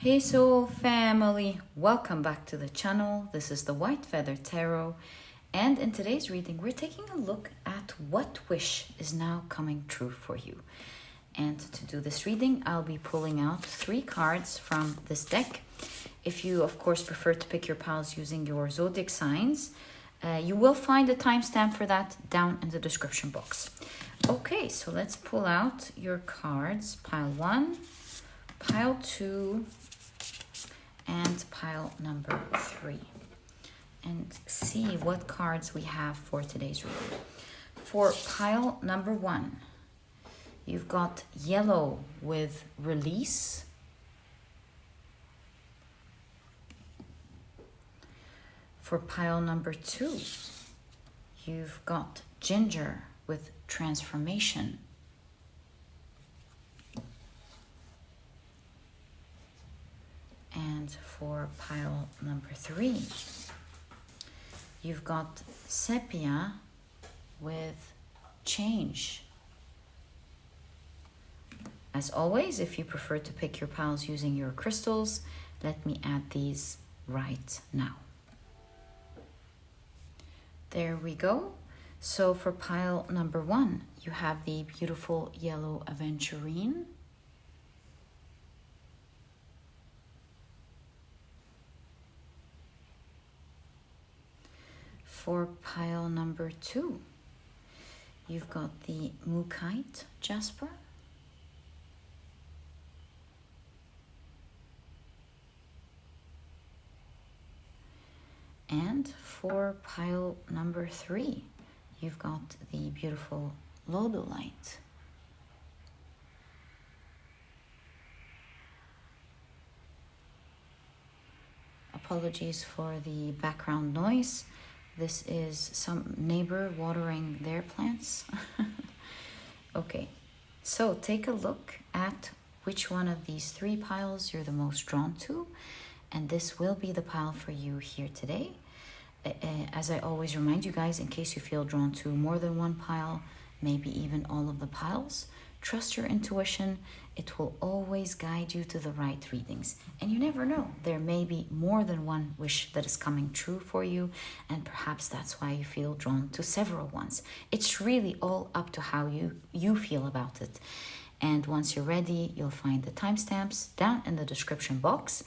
Hey soul family, welcome back to the channel. This is the White Feather Tarot, and in today's reading we're taking a look at what wish is now coming true for you. And to do this reading I'll be pulling out 3 cards from this deck. If you of course prefer to pick your piles using your zodiac signs, you will find a timestamp for that down in the description box. Okay, so let's pull out your cards, pile 1, pile 2, and pile number 3, and see what cards we have for today's reading. For pile number 1, you've got yellow with release, for pile number 2, you've got ginger with transformation, and for pile number 3, you've got sepia with change. As always, if you prefer to pick your piles using your crystals, let me add these right now. There we go. So for pile number 1, you have the beautiful yellow Aventurine. For pile number 2, you've got the Mookaite Jasper. And for pile number 3, you've got the beautiful Lodalite. Apologies for the background noise. This is some neighbor watering their plants. Okay, so take a look at which one of these 3 piles you're the most drawn to, and this will be the pile for you here today. As I always remind you guys, in case you feel drawn to more than one pile, maybe even all of the piles, trust your intuition. It will always guide you to the right readings. And you never know, there may be more than one wish that is coming true for you, and perhaps that's why you feel drawn to several ones. It's really all up to how you feel about it. And once you're ready, you'll find the timestamps down in the description box.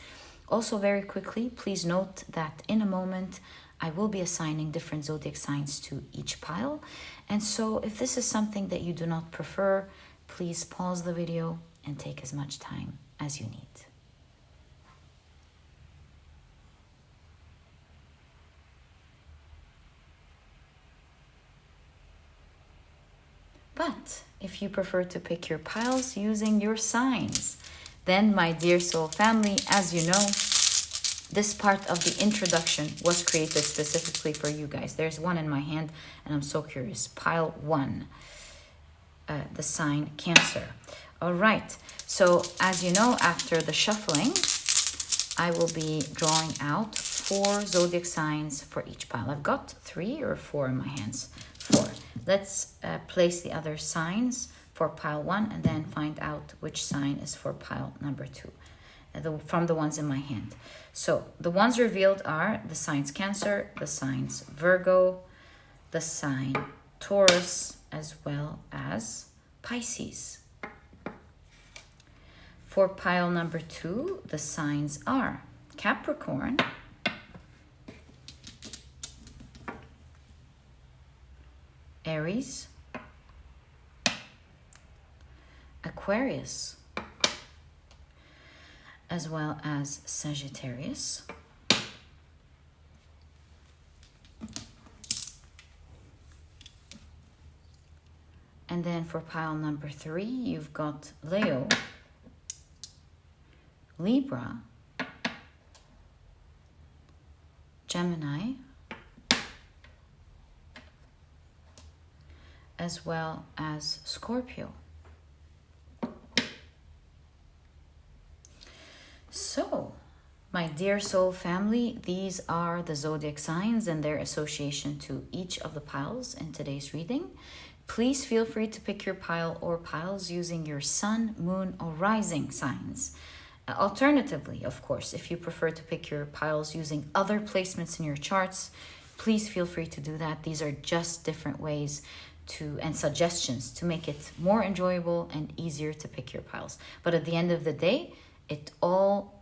Also, very quickly, please note that in a moment I will be assigning different zodiac signs to each pile. And so if this is something that you do not prefer, please pause the video and take as much time as you need. But if you prefer to pick your piles using your signs, then my dear soul family, as you know, this part of the introduction was created specifically for you guys. There's one in my hand and I'm so curious. Pile 1, the sign Cancer. All right, so as you know, after the shuffling, I will be drawing out 4 zodiac signs for each pile. I've got 3 or 4 in my hands. 4. Let's place the other signs for pile 1 and then find out which sign is for pile number 2 from the ones in my hand. So the ones revealed are the signs Cancer, the signs Virgo, the sign Taurus, as well as Pisces. For pile number 2, the signs are Capricorn, Aries, Aquarius, as well as Sagittarius, and then for pile number 3, you've got Leo, Libra, Gemini, as well as Scorpio. So, my dear soul family, these are the zodiac signs and their association to each of the piles in today's reading. Please feel free to pick your pile or piles using your sun, moon, or rising signs. Alternatively, of course, if you prefer to pick your piles using other placements in your charts, please feel free to do that. These are just different ways and suggestions to make it more enjoyable and easier to pick your piles. But at the end of the day, it's all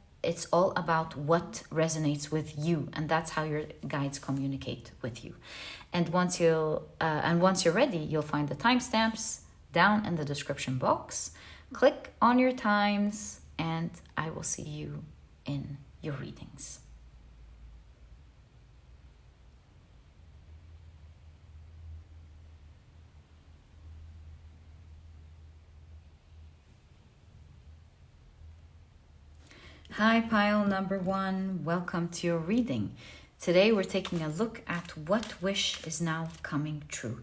about what resonates with you, and that's how your guides communicate with you. And once you're ready, you'll find the timestamps down in the description box. Click on your times, and I will see you in your readings. Hi, pile number 1. Welcome to your reading. Today we're taking a look at what wish is now coming true.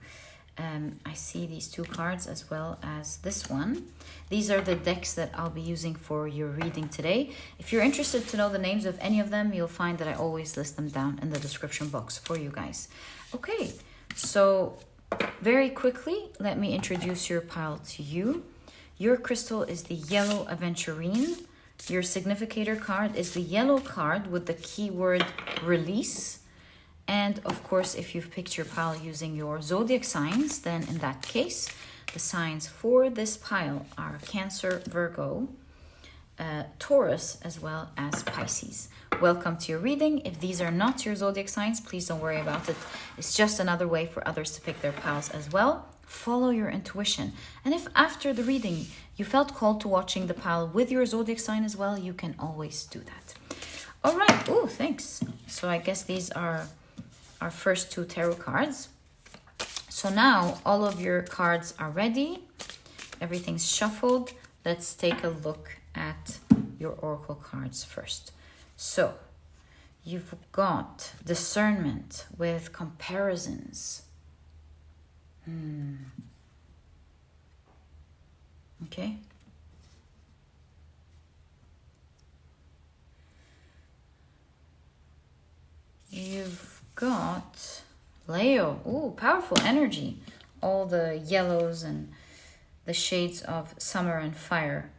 I see these 2 cards as well as this one. These are the decks that I'll be using for your reading today. If you're interested to know the names of any of them, you'll find that I always list them down in the description box for you guys. Okay, so very quickly, let me introduce your pile to you. Your crystal is the yellow Aventurine. Your significator card is the yellow card with the keyword release. And of course, if you've picked your pile using your zodiac signs, then in that case, the signs for this pile are Cancer, Virgo, Taurus, as well as Pisces. Welcome to your reading. If these are not your zodiac signs, please don't worry about it. It's just another way for others to pick their piles as well. Follow your intuition. And if after the reading you felt called to watching the pile with your zodiac sign as well, you can always do that. All right. Oh, thanks. So I guess these are our first 2 tarot cards. So now all of your cards are ready. Everything's shuffled. Let's take a look at your oracle cards first. So you've got discernment with comparisons. Okay. You've got Leo. Ooh, powerful energy. All the yellows and the shades of summer and fire.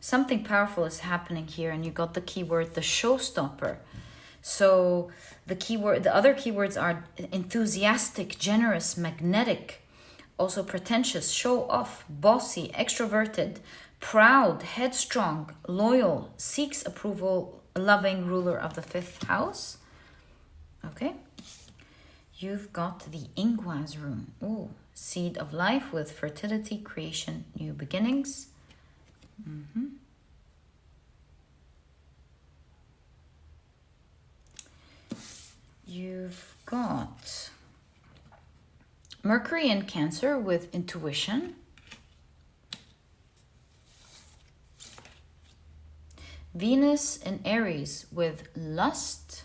Something powerful is happening here, and you got the keyword, the showstopper. So the other keywords are enthusiastic, generous, magnetic, also pretentious, show off, bossy, extroverted, proud, headstrong, loyal, seeks approval, loving, ruler of the 5th house. Okay. You've got the Ingwas rune. Ooh, seed of life with fertility, creation, new beginnings. You've got Mercury in Cancer with intuition. Venus in Aries with lust,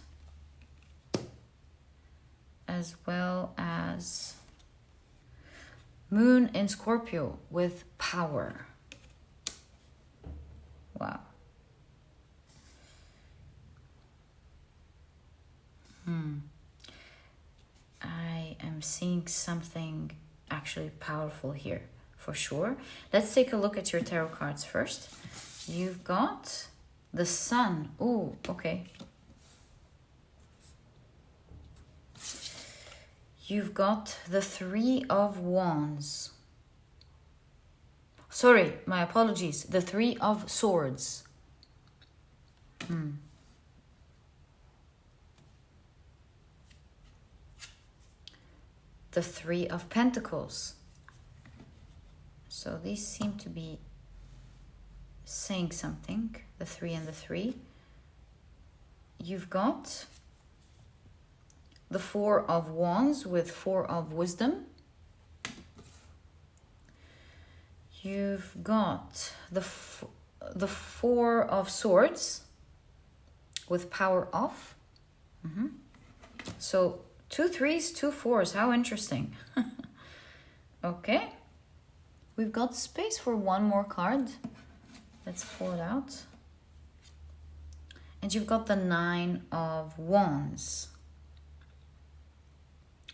as well as Moon in Scorpio with power. Wow. I am seeing something actually powerful here, for sure. Let's take a look at your tarot cards first. You've got the Sun. Ooh, okay. You've got the 3 of Wands. Sorry, my apologies. The 3 of Swords. The 3 of Pentacles. So these seem to be saying something. The 3 and the 3. You've got the 4 of Wands with 4 of Wisdom. You've got the 4 of Swords with power off. So 2 3s, 2 4s. How interesting. Okay. We've got space for one more card. Let's pull it out. And you've got the 9 of Wands.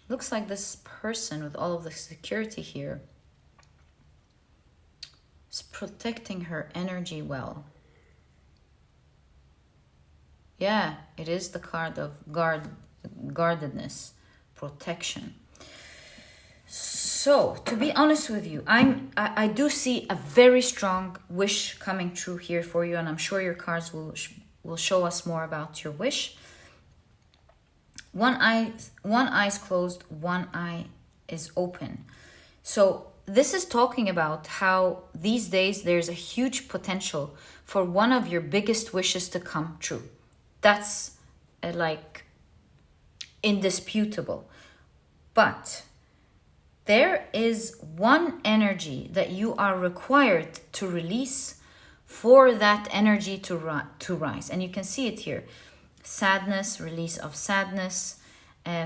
Looks like this person with all of the security here is protecting her energy well. Yeah, it is the card of guardedness, protection. So, to be honest with you, I do see a very strong wish coming true here for you, and I'm sure your cards will show us more about your wish. One eye's closed, one eye is open. So this is talking about how these days there's a huge potential for one of your biggest wishes to come true. That's like indisputable. But there is one energy that you are required to release for that energy to rise. And you can see it here. Sadness, release of sadness.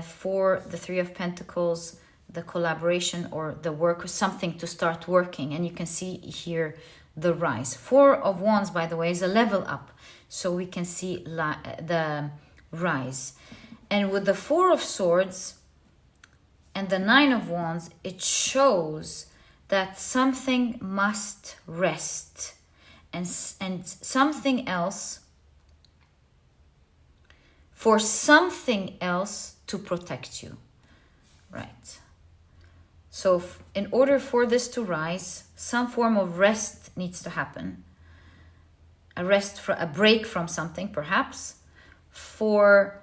For the Three of Pentacles, the collaboration or the work, or something to start working. And you can see here the rise. Four of Wands, by the way, is a level up. So we can see the rise. And with the Four of Swords and the Nine of Wands, it shows that something must rest. And something else, for something else to protect you. Right. So in order for this to rise, some form of rest needs to happen. A break from something, perhaps, for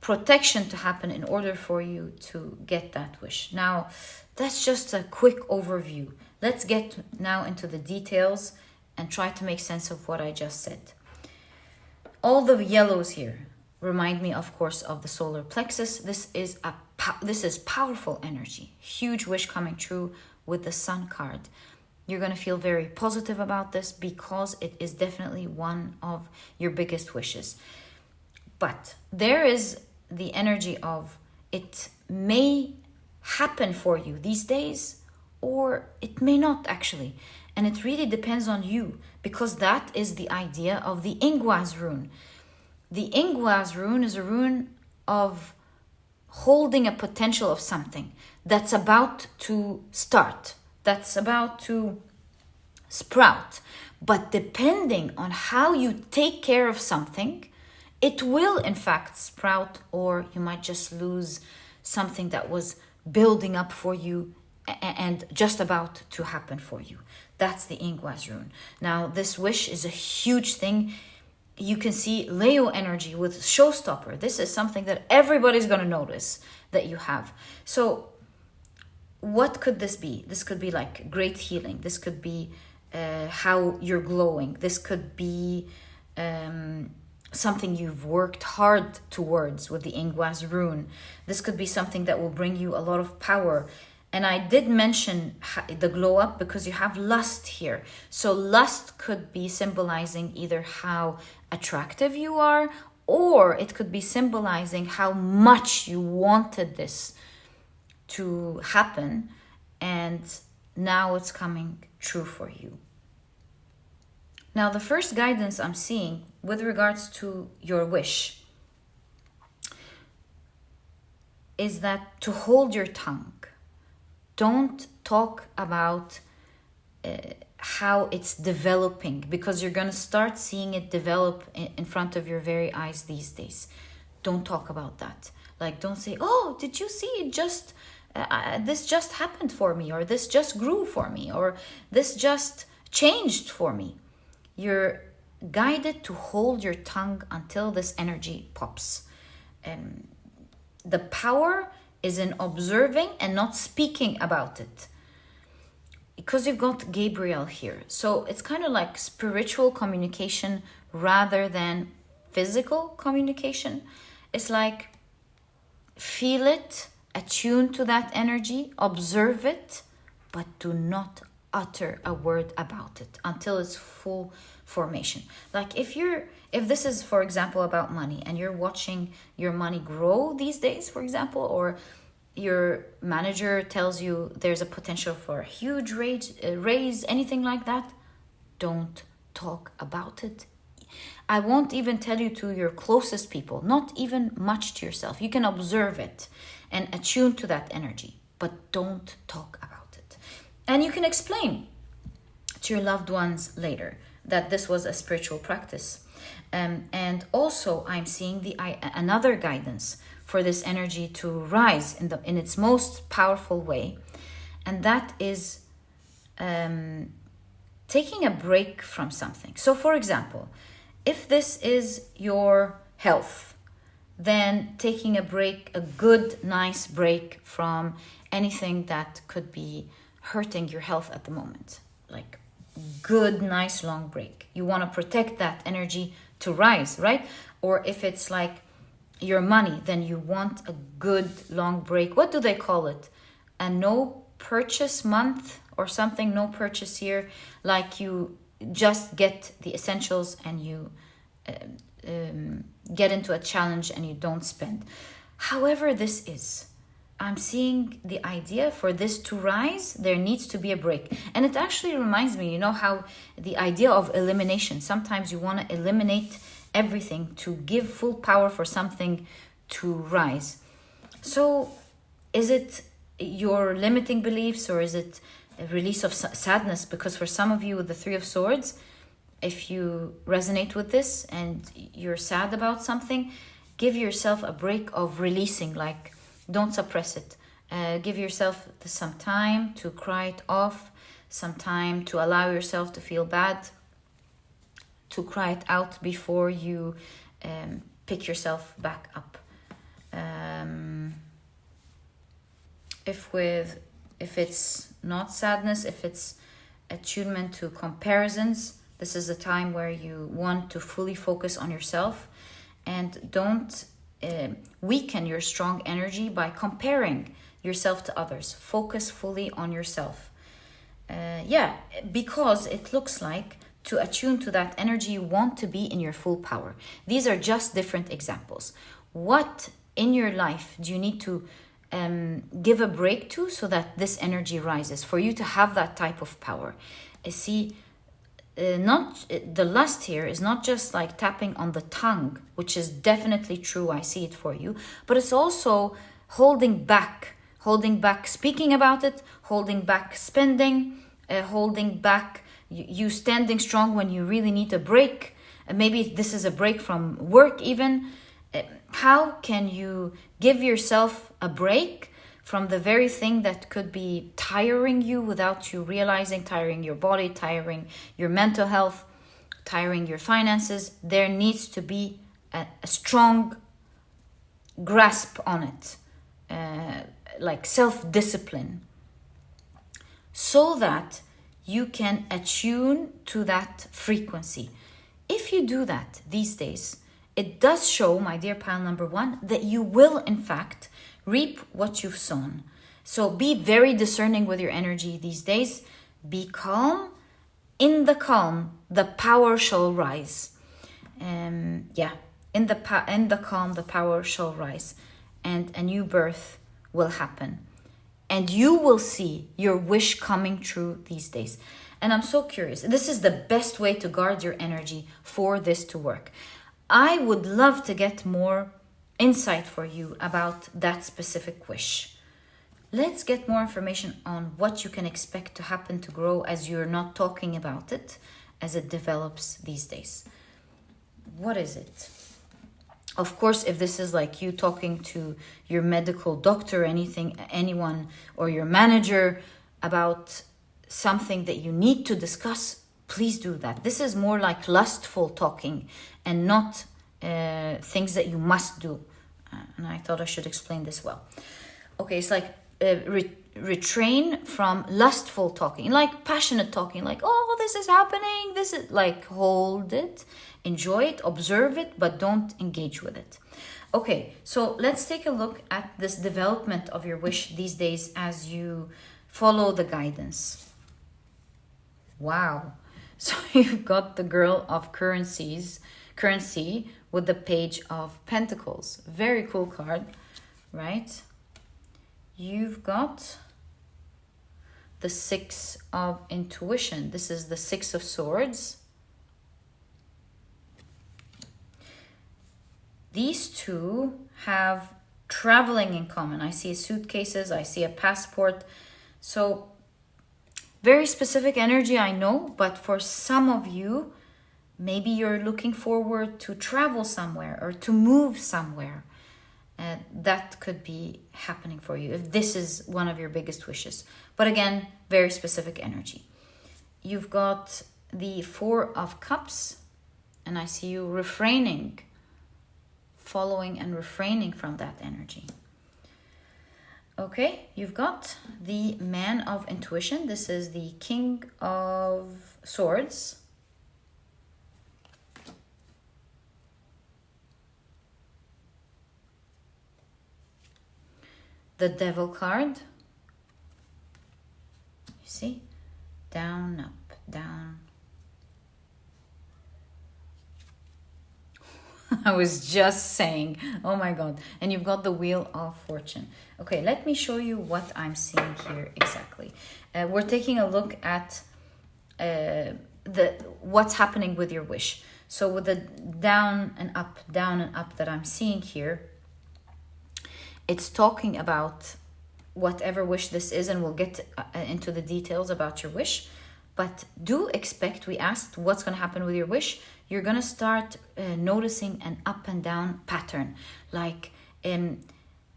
protection to happen in order for you to get that wish. Now, that's just a quick overview. Let's get now into the details and try to make sense of what I just said. All the yellows here remind me, of course, of the solar plexus. This is powerful energy. Huge wish coming true with the Sun card. You're going to feel very positive about this because it is definitely one of your biggest wishes. But there is the energy of it may happen for you these days, or it may not actually. And it really depends on you, because that is the idea of the Ingwaz rune. The Ingwaz rune is a rune of holding a potential of something that's about to start, that's about to sprout. But depending on how you take care of something, it will in fact sprout, or you might just lose something that was building up for you and just about to happen for you. That's the Ingwaz rune. Now, this wish is a huge thing. You can see Leo energy with showstopper. This is something that everybody's going to notice that you have. So what could this be? This could be like great healing. This could be how you're glowing. This could be something you've worked hard towards with the Ingwaz rune. This could be something that will bring you a lot of power. And I did mention the glow up because you have lust here. So lust could be symbolizing either how attractive you are, or it could be symbolizing how much you wanted this to happen and now it's coming true for you. Now, the first guidance I'm seeing with regards to your wish is that to hold your tongue. Don't talk about how it's developing, because you're going to start seeing it develop in front of your very eyes these days. Don't talk about that. Like, don't say, oh, did you see it just, this just happened for me, or this just grew for me, or this just changed for me. You're guided to hold your tongue until this energy pops. The power is in observing and not speaking about it, because you've got Gabriel here. So it's kind of like spiritual communication rather than physical communication. It's like feel it, attune to that energy, observe it, but do not utter a word about it until it's full formation. Like if this is, for example, about money, and you're watching your money grow these days, for example, or your manager tells you there's a potential for a huge raise, anything like that, don't talk about it. I won't even tell you to your closest people, not even much to yourself. You can observe it and attune to that energy, but don't talk about it. And you can explain to your loved ones later. that this was a spiritual practice. And also I'm seeing another guidance for this energy to rise in its most powerful way, and that is taking a break from something. So for example, if this is your health, then taking a break, a good, nice break from anything that could be hurting your health at the moment. Like good, nice, long break. You want to protect that energy to rise, right? Or if it's like your money, then you want a good, long break. What do they call it? A no purchase month or something, no purchase year. Like you just get the essentials and you get into a challenge and you don't spend. However this is, I'm seeing the idea for this to rise, there needs to be a break. And it actually reminds me, you know how the idea of elimination, sometimes you want to eliminate everything to give full power for something to rise. So is it your limiting beliefs, or is it a release of sadness? Because for some of you with the Three of Swords, if you resonate with this and you're sad about something, give yourself a break of releasing. Like, don't suppress it. Give yourself some time to cry it off, some time to allow yourself to feel bad, to cry it out before you pick yourself back up. If it's not sadness, if it's attunement to comparisons, this is a time where you want to fully focus on yourself, and don't weaken your strong energy by comparing yourself to others. Focus fully on yourself. Because it looks like to attune to that energy, you want to be in your full power. These are just different examples. What in your life do you need to give a break to so that this energy rises, for you to have that type of power? Not the lust here is not just like tapping on the tongue, which is definitely true. I see it for you, but it's also holding back speaking about it, holding back spending, holding back you standing strong when you really need a break. Maybe this is a break from work even. How can you give yourself a break from the very thing that could be tiring you without you realizing, tiring your body, tiring your mental health, tiring your finances? There needs to be a strong grasp on it, like self-discipline, so that you can attune to that frequency. If you do that these days, it does show, my dear pile number one, that you will in fact reap what you've sown. So be very discerning with your energy these days. Be calm. In the calm, the power shall rise. In the calm, the power shall rise, and a new birth will happen. And you will see your wish coming true these days. And I'm so curious. This is the best way to guard your energy for this to work. I would love to get more insight for you about that specific wish. Let's get more information on what you can expect to happen to grow as you're not talking about it, as it develops these days. What is it? Of course, if this is like you talking to your medical doctor, anyone, or your manager about something that you need to discuss, please do that. This is more like lustful talking and not things that you must do. And I thought I should explain this well. Okay, it's like retrain from lustful talking, like passionate talking, like, oh, this is happening. This is like, hold it, enjoy it, observe it, but don't engage with it. Okay, so let's take a look at this development of your wish these days as you follow the guidance. Wow. So you've got the Girl of Currency with the Page of Pentacles. Very cool card, right? You've got the Six of Intuition. This is the Six of Swords. These two have traveling in common. I see suitcases, I see a passport. So Very specific energy, I know, but for some of you, maybe you're looking forward to travel somewhere or to move somewhere. That could be happening for you if this is one of your biggest wishes. But again, very specific energy. You've got the Four of Cups, and I see you refraining, following and refraining from that energy. Okay, you've got the Man of Intuition. This is the King of Swords. The Devil card. You see? Down, up, down. I was just saying, oh my God. And you've got the Wheel of Fortune. Okay, let me show you what I'm seeing here exactly. We're taking a look at what's happening with your wish. So with the down and up that I'm seeing here, it's talking about whatever wish this is, and we'll get into the details about your wish. But do expect, we asked what's going to happen with your wish. You're going to start noticing an up and down pattern. Like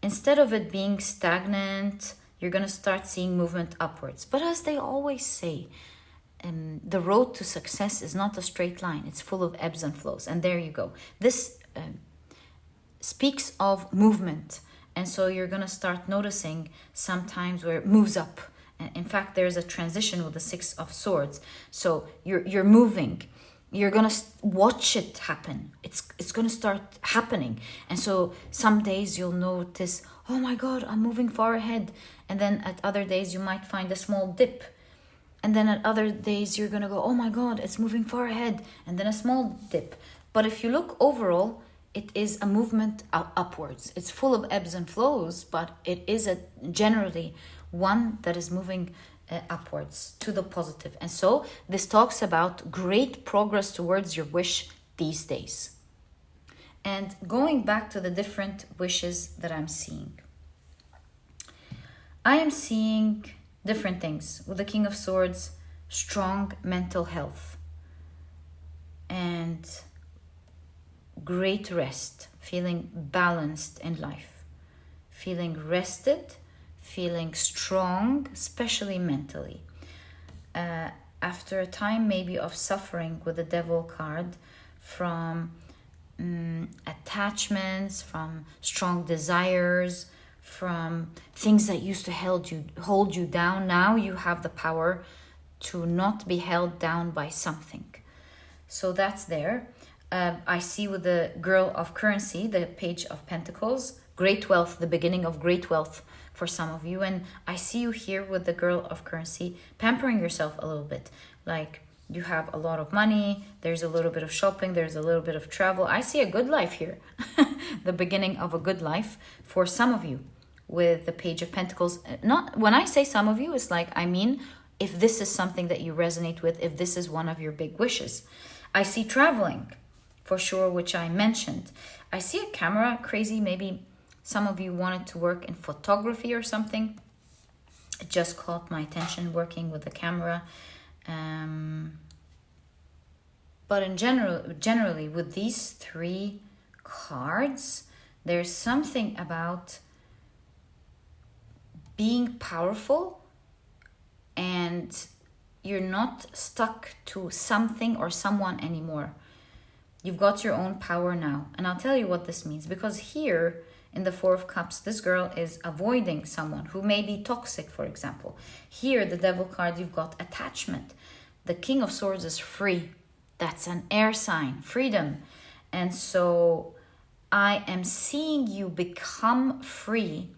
instead of it being stagnant, you're going to start seeing movement upwards. But as they always say, the road to success is not a straight line. It's full of ebbs and flows. And there you go. This speaks of movement. And so you're going to start noticing sometimes where it moves up. In fact, there's a transition with the Six of Swords. So you're moving. You're going to watch it happen. It's going to start happening. And so some days you'll notice, oh my God, I'm moving far ahead. And then at other days you might find a small dip. And then at other days you're going to go, oh my God, it's moving far ahead. And then a small dip. But if you look overall, it is a movement upwards. It's full of ebbs and flows, but it is generally one that is moving upwards to the positive. And so this talks about great progress towards your wish these days. And going back to the different wishes that I'm seeing, I am seeing different things. With the King of Swords, strong mental health and great rest, feeling balanced in life, feeling rested, feeling strong, especially mentally. After a time maybe of suffering with the Devil card from attachments, from strong desires, from things that used to hold you down, now you have the power to not be held down by something. So that's there. I see with the Girl of Currency, the Page of Pentacles, great wealth, the beginning of great wealth for some of you. And I see you here with the Girl of Currency, pampering yourself a little bit. Like you have a lot of money, there's a little bit of shopping, there's a little bit of travel. I see a good life here. The beginning of a good life for some of you with the Page of Pentacles. Not when I say some of you, it's like, I mean, if this is something that you resonate with, if this is one of your big wishes. I see traveling. For sure, which I mentioned. I see a camera crazy. Maybe some of you wanted to work in photography or something. It just caught my attention working with the camera. But in generally with these three cards, there's something about being powerful and you're not stuck to something or someone anymore. You've got your own power now. And I'll tell you what this means. Because here in the Four of Cups, this girl is avoiding someone who may be toxic, for example. Here, the Devil card, you've got attachment. The King of Swords is free. That's an air sign, freedom. And so I am seeing you become free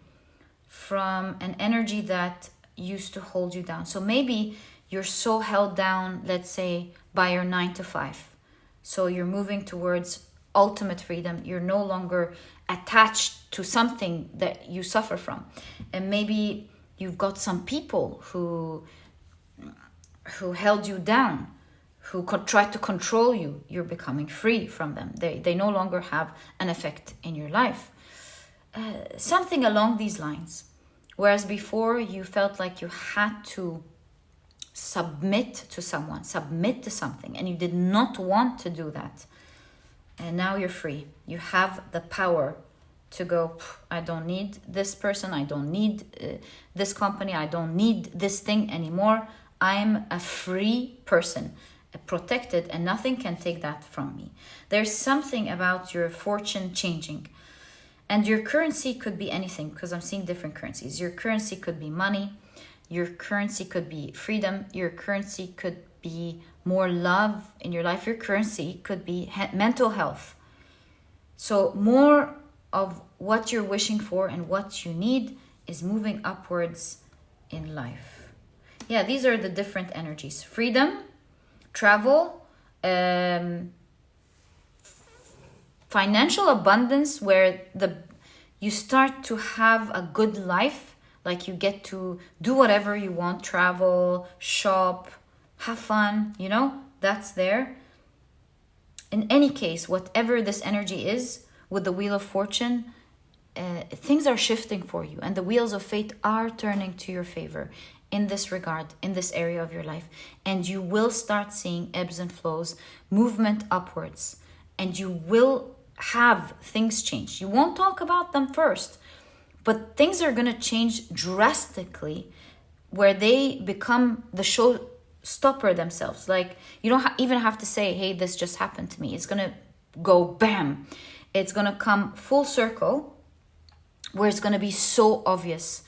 from an energy that used to hold you down. So maybe you're so held down, let's say, by your 9 to 5. So you're moving towards ultimate freedom. You're no longer attached to something that you suffer from. And maybe you've got some people who held you down, who tried to control you. You're becoming free from them. They no longer have an effect in your life. Something along these lines. Whereas before you felt like you had to submit to someone, submit to something, and you did not want to do that. And now you're free. You have the power to go, I don't need this person, I don't need this company, I don't need this thing anymore. I'm a free person, protected, and nothing can take that from me. There's something about your fortune changing. And your currency could be anything, because I'm seeing different currencies. Your currency could be money. Your currency could be freedom. Your currency could be more love in your life. Your currency could be mental health. So more of what you're wishing for and what you need is moving upwards in life. Yeah, these are the different energies. Freedom, travel, financial abundance, where you start to have a good life, like you get to do whatever you want, travel, shop, have fun, that's there. In any case, whatever this energy is with the Wheel of Fortune, things are shifting for you, and the wheels of fate are turning to your favor in this regard, in this area of your life. And you will start seeing ebbs and flows, movement upwards, and you will have things change. You won't talk about them first, but things are going to change drastically, where they become the showstopper themselves. Like, you don't even have to say, hey, this just happened to me. It's going to go bam. It's going to come full circle, where it's going to be so obvious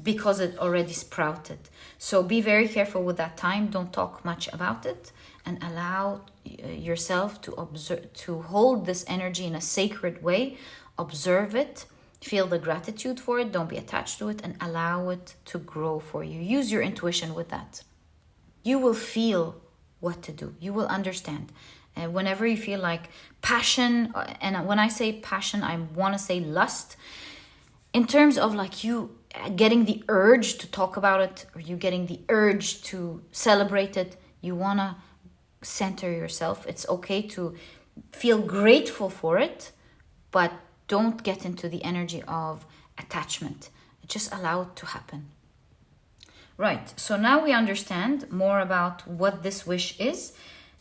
because it already sprouted. So be very careful with that time. Don't talk much about it, and allow yourself to observe, to hold this energy in a sacred way. Observe it, feel the gratitude for it, don't be attached to it, and allow it to grow for you. Use your intuition with that. You will feel what to do. You will understand. Whenever you feel like passion, and when I say passion, I want to say lust, in terms of like you getting the urge to talk about it, or you getting the urge to celebrate it, you want to center yourself. It's okay to feel grateful for it, but don't get into the energy of attachment. Just allow it to happen. Right, so now we understand more about what this wish is.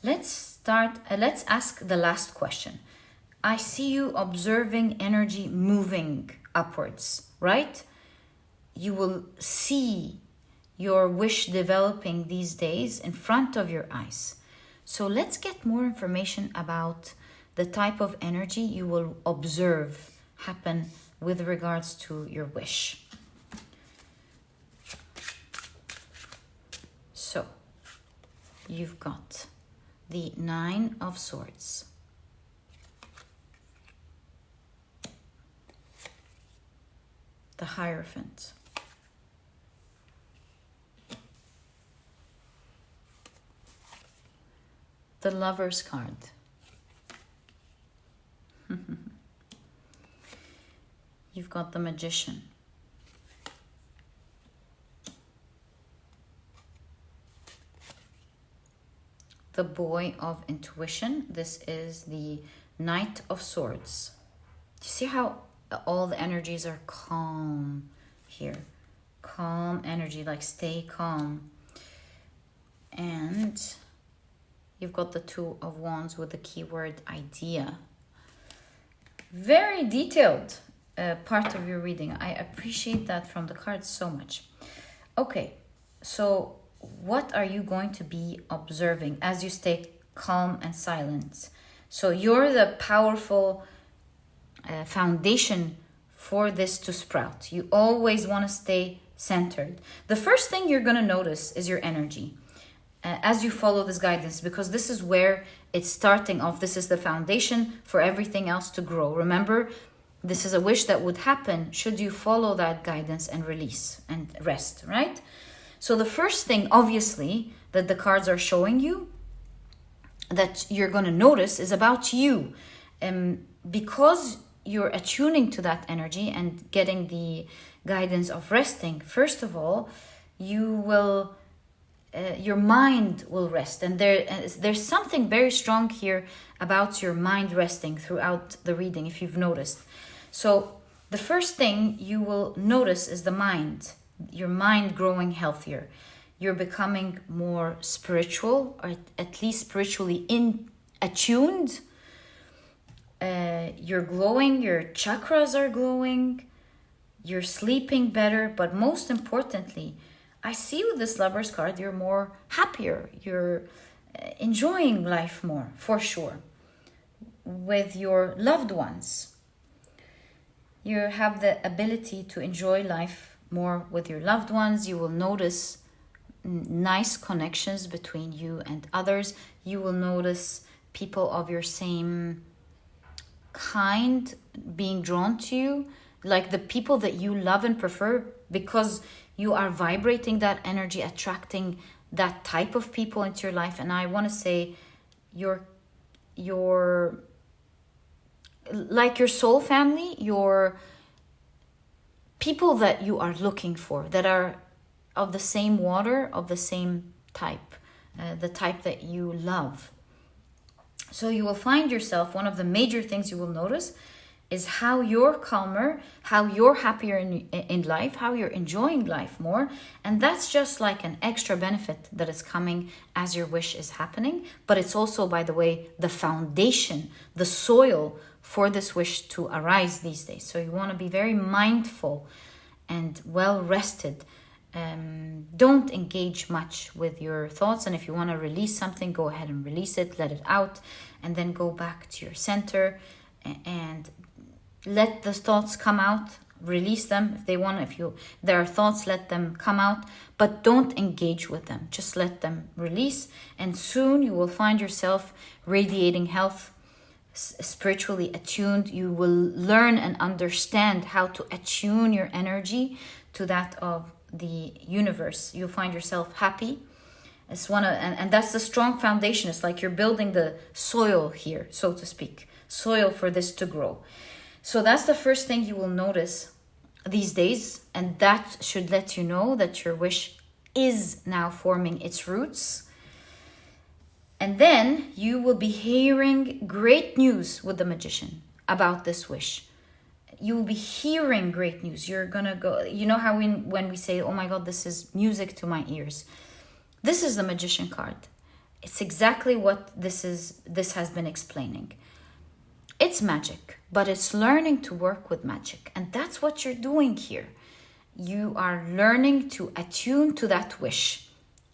Let's ask the last question. I see you observing energy moving upwards, right? You will see your wish developing these days in front of your eyes. So let's get more information about the type of energy you will observe happen with regards to your wish. So you've got the Nine of Swords, the Hierophant, the Lover's card, you've got the Magician, the Boy of Intuition. This is the Knight of Swords. You see how all the energies are calm here? Calm energy, like stay calm. And you've got the Two of Wands with the keyword idea. Very detailed part of your reading. I appreciate that from the cards so much. Okay, so what are you going to be observing as you stay calm and silent? So you're the powerful foundation for this to sprout. You always want to stay centered. The first thing you're going to notice is your energy as you follow this guidance, because this is where it's starting off. This is the foundation for everything else to grow. Remember, this is a wish that would happen should you follow that guidance and release and rest, right? So the first thing, obviously, that the cards are showing you that you're going to notice is about you. Because you're attuning to that energy and getting the guidance of resting, first of all, you will, your mind will rest. And there's something very strong here about your mind resting throughout the reading, if you've noticed. So the first thing you will notice is the mind. Your mind growing healthier. you're becoming more spiritual, or at least spiritually attuned. You're glowing, your chakras are glowing, you're sleeping better, but most importantly, I see with this Lover's card, you're more happier, you're enjoying life more, for sure, with your loved ones. You have the ability to enjoy life more with your loved ones. You will notice nice connections between you and others. You will notice people of your same kind being drawn to you, like the people that you love and prefer, because you are vibrating that energy, attracting that type of people into your life. And I want to say your like your soul family, your people that you are looking for, that are of the same water, of the same type, the type that you love. So you will find yourself, one of the major things you will notice is how you're calmer, how you're happier in life, how you're enjoying life more. And that's just like an extra benefit that is coming as your wish is happening. But it's also, by the way, the foundation, the soil for this wish to arise these days. So you want to be very mindful and well rested. Don't engage much with your thoughts, and if you want to release something, go ahead and release it, let it out, and then go back to your center and let the thoughts come out. Release them if they want. If there are thoughts, let them come out, but don't engage with them. Just let them release, and soon you will find yourself radiating health, spiritually attuned. You will learn and understand how to attune your energy to that of the universe. You'll find yourself happy. It's and that's the strong foundation. It's like you're building the soil here, so to speak, soil for this to grow. So that's the first thing you will notice these days, and that should let you know that your wish is now forming its roots. And then you will be hearing great news with the magician about this wish. You will be hearing great news. You're gonna go, you know how when we say, oh my God, this is music to my ears. This is the magician card. It's exactly what this has been explaining. It's magic, but it's learning to work with magic. And that's what you're doing here. You are learning to attune to that wish.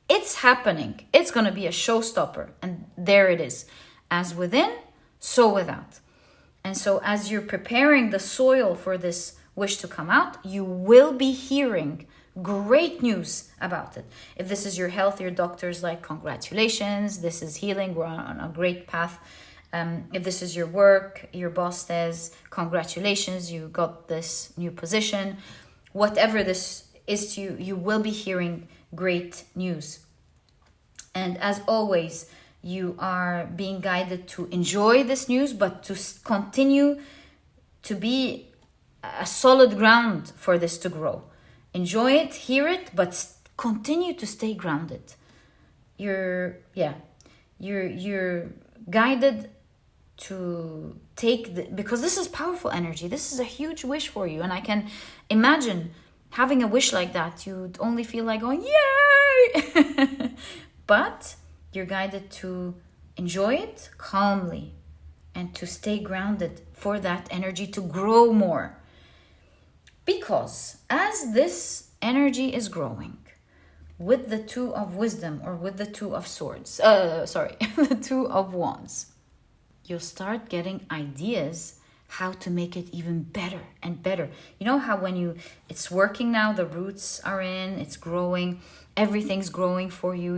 It's happening. It's going to be a showstopper. And there it is. As within, so without. And so as you're preparing the soil for this wish to come out, you will be hearing great news about it. If this is your health, your doctor's like, congratulations, this is healing, we're on a great path. If this is your work, your boss says, congratulations, you got this new position. Whatever this is to you, you will be hearing great news. And as always, you are being guided to enjoy this news, but to continue to be a solid ground for this to grow. Enjoy it, hear it, but continue to stay grounded. You're guided to take because this is powerful energy. This is a huge wish for you, and I can imagine having a wish like that. You'd only feel like going, yay! But you're guided to enjoy it calmly and to stay grounded for that energy to grow more. Because as this energy is growing with the Two of Wisdom, or with the Two of Swords, the Two of Wands, you'll start getting ideas how to make it even better and better. You know how when it's working now, the roots are in, it's growing, everything's growing for you.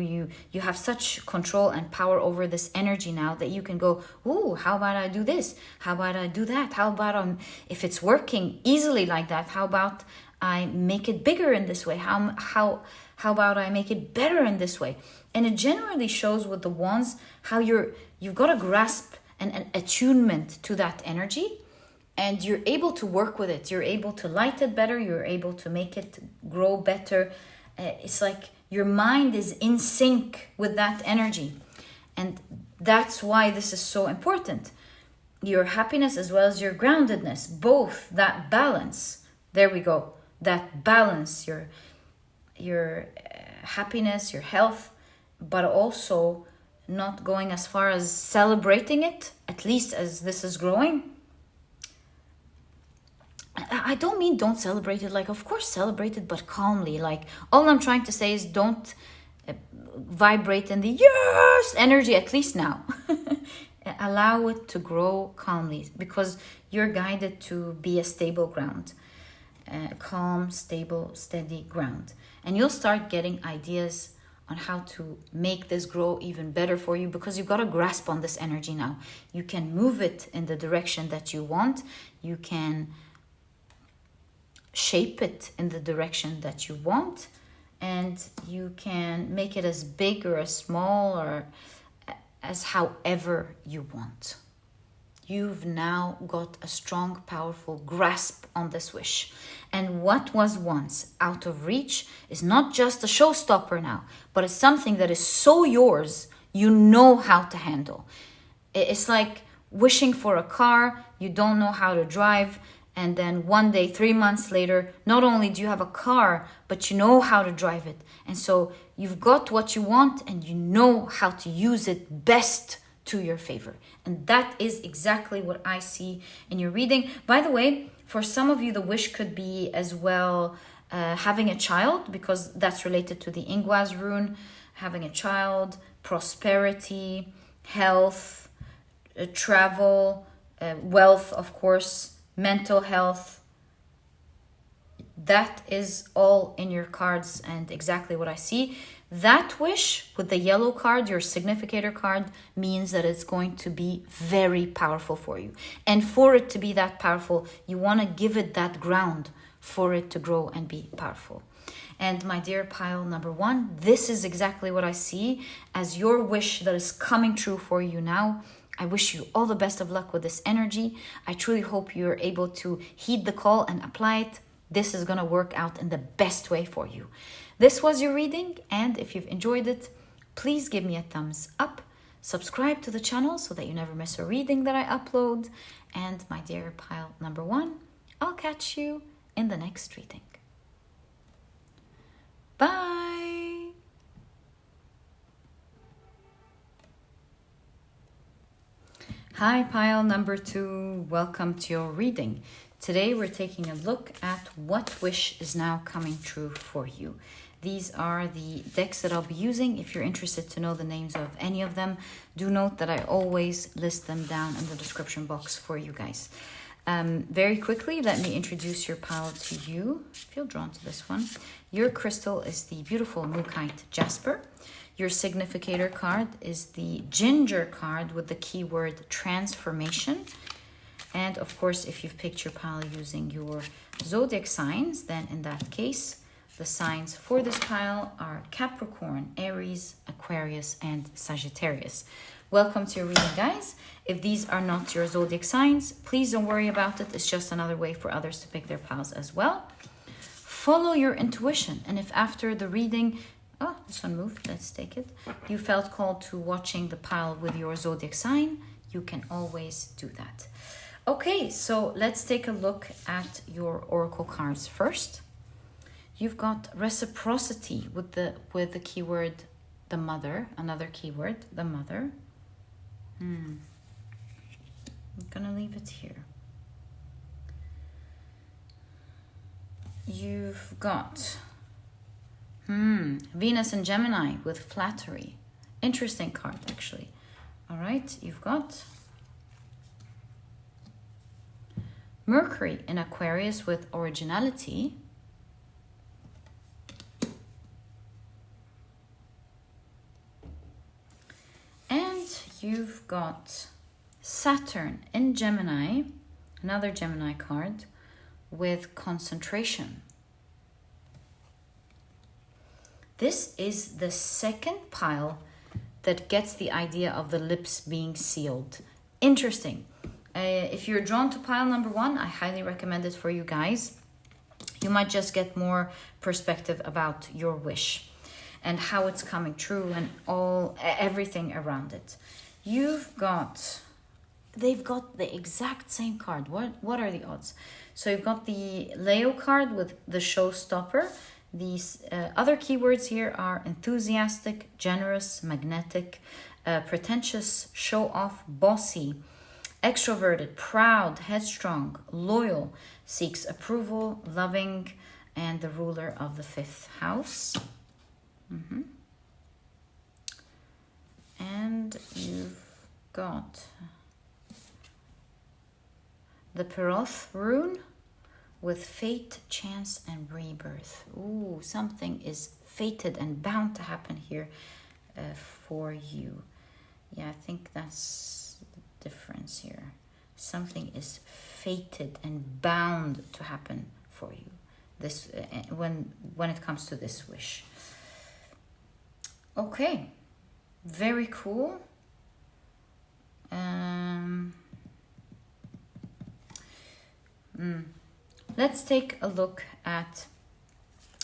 You have such control and power over this energy now that you can go, ooh, how about I do this? How about I do that? How about if it's working easily like that, how about I make it bigger in this way? How about I make it better in this way? And it generally shows with the wands how you've got a grasp and an attunement to that energy, and you're able to work with it. You're able to light it better. You're able to make it grow better. It's like your mind is in sync with that energy. And that's why this is so important. Your happiness as well as your groundedness, both that balance. There we go. That balance, your happiness, your health, but also not going as far as celebrating it, at least as this is growing. I don't mean don't celebrate it, like of course celebrate it, but calmly. Like all I'm trying to say is don't vibrate in the yes energy, at least now. Allow it to grow calmly, because you're guided to be a stable ground, calm, stable, steady ground. And you'll start getting ideas on how to make this grow even better for you, because you've got a grasp on this energy now. You can move it in the direction that you want. You can shape it in the direction that you want, and you can make it as big or as small or as however you want. You've now got a strong, powerful grasp on this wish. And what was once out of reach is not just a showstopper now, but it's something that is so yours, you know how to handle. It's like wishing for a car, you don't know how to drive, and then one day, 3 months later, not only do you have a car, but you know how to drive it. And so you've got what you want and you know how to use it best to your favor. And that is exactly what I see in your reading. By the way, for some of you, the wish could be as well having a child, because that's related to the Ingwaz rune. Having a child, prosperity, health, travel, wealth, of course, mental health. That is all in your cards and exactly what I see. That wish with the yellow card, your significator card, means that it's going to be very powerful for you. And for it to be that powerful, you want to give it that ground for it to grow and be powerful. And my dear pile number 1, this is exactly what I see as your wish that is coming true for you now. I wish you all the best of luck with this energy. I truly hope you're able to heed the call and apply it. This is going to work out in the best way for you. This was your reading, and if you've enjoyed it, please give me a thumbs up. Subscribe to the channel so that you never miss a reading that I upload. And my dear pile number 1, I'll catch you in the next reading. Bye! Hi, pile number 2. Welcome to your reading. Today we're taking a look at what wish is now coming true for you. These are the decks that I'll be using. If you're interested to know the names of any of them, do note that I always list them down in the description box for you guys. Very quickly, let me introduce your pile to you. Feel drawn to this one. Your crystal is the beautiful Mookaite Jasper. Your significator card is the Ginger card with the keyword transformation. And of course, if you've picked your pile using your zodiac signs, then in that case, the signs for this pile are Capricorn, Aries, Aquarius, and Sagittarius. Welcome to your reading, guys. If these are not your zodiac signs, please don't worry about it. It's just another way for others to pick their piles as well. Follow your intuition. And if after the reading, oh, this one moved, let's take it. You felt called to watching the pile with your zodiac sign, you can always do that. Okay, so let's take a look at your oracle cards first. You've got reciprocity with the keyword the mother, another keyword, the mother. I'm gonna leave it here. You've got Venus and Gemini with flattery. Interesting card, actually. All right, you've got Mercury in Aquarius with originality. And you've got Saturn in Gemini, another Gemini card, with concentration. This is the second pile that gets the idea of the lips being sealed. Interesting. If you're drawn to pile number 1, I highly recommend it for you guys. You might just get more perspective about your wish and how it's coming true and everything around it. They've got the exact same card. What are the odds? So you've got the Leo card with the showstopper, These other keywords here are enthusiastic, generous, magnetic, pretentious, show off, bossy, extroverted, proud, headstrong, loyal, seeks approval, loving, and the ruler of the 5th house. And you've got the Peroth rune with fate, chance, and rebirth. Ooh, something is fated and bound to happen here for you. Yeah, I think that's the difference here. Something is fated and bound to happen for you. This when it comes to this wish. Okay, very cool. Let's take a look at,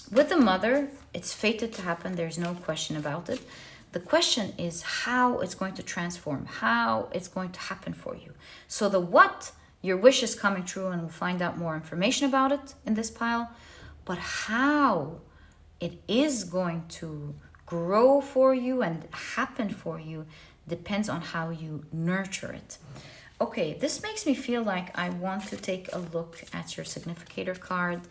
with the mother, it's fated to happen. There's no question about it. The question is how it's going to transform, how it's going to happen for you. So the what, your wish is coming true, and we'll find out more information about it in this pile. But how it is going to grow for you and happen for you depends on how you nurture it. Okay, this makes me feel like I want to take a look at your significator card.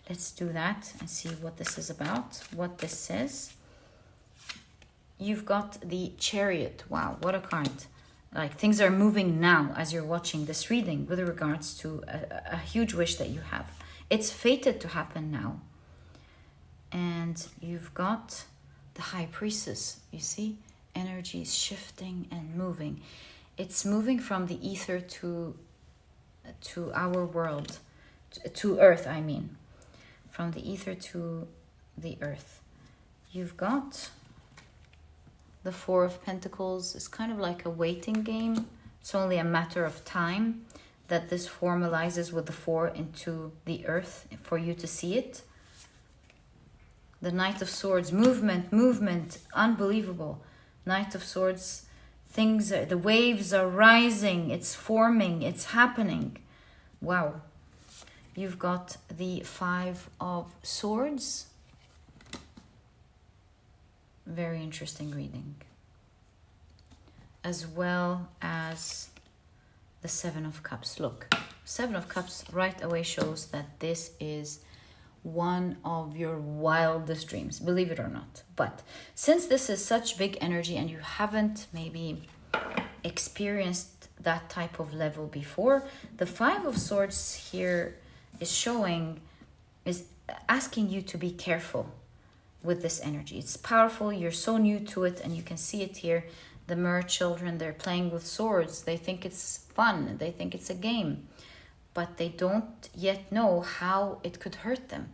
Let's do that and see what this is about, what this says. You've got the Chariot. Wow, what a card. Like, things are moving now as you're watching this reading with regards to a huge wish that you have. It's fated to happen now. And you've got the High Priestess. You see? Energy is shifting and moving. It's moving from the ether to our world, to Earth, I mean. From the ether to the Earth. You've got the Four of Pentacles. It's kind of like a waiting game. It's only a matter of time that this formalizes with the 4 into the Earth for you to see it. The Knight of Swords, movement, unbelievable. Knight of Swords, the waves are rising, it's forming, it's happening. Wow. You've got the 5 of Swords. Very interesting reading. As well as the 7 of Cups. Look, 7 of Cups right away shows that this is one of your wildest dreams, believe it or not. But since this is such big energy and you haven't maybe experienced that type of level before, the 5 of Swords here is asking you to be careful with this energy. It's powerful. You're so new to it, and you can see it here. The mer children, they're playing with swords. They think it's fun. They think it's a game, but they don't yet know how it could hurt them.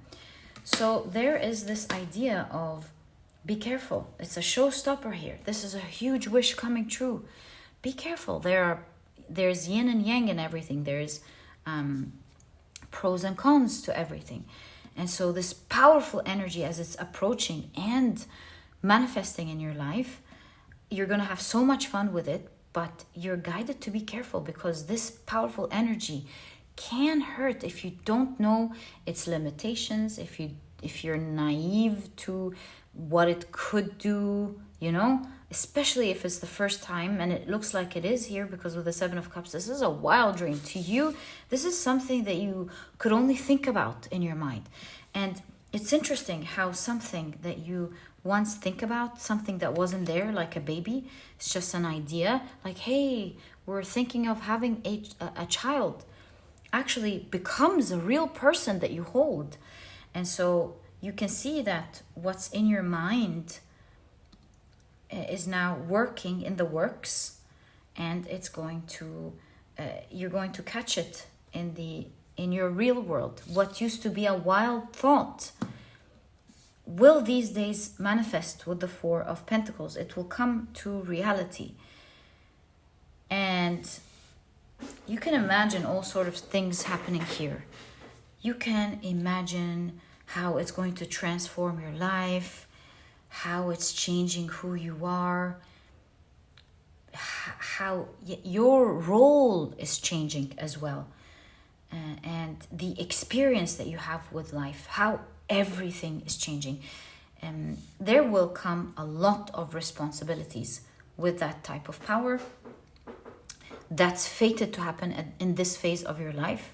So there is this idea of be careful. It's a showstopper here. This is a huge wish coming true. Be careful. There's yin and yang in everything. There's pros and cons to everything. And so this powerful energy, as it's approaching and manifesting in your life, you're going to have so much fun with it, but you're guided to be careful, because this powerful energy can hurt if you don't know its limitations, if you're naive to what it could do, especially if it's the first time, and it looks like it is here because of the 7 of Cups. This is a wild dream. To you, this is something that you could only think about in your mind. And it's interesting how something that you once think about, something that wasn't there, like a baby, it's just an idea, like, hey, we're thinking of having a child, actually becomes a real person that you hold. And so you can see that what's in your mind is now working in the works, and it's going to you're going to catch it in your real world. What used to be a wild thought will these days manifest with the 4 of Pentacles. It will come to reality, and you can imagine all sort of things happening here. You can imagine how it's going to transform your life, how it's changing who you are, how your role is changing as well, and the experience that you have with life, how everything is changing. There will come a lot of responsibilities with that type of power. That's fated to happen in this phase of your life.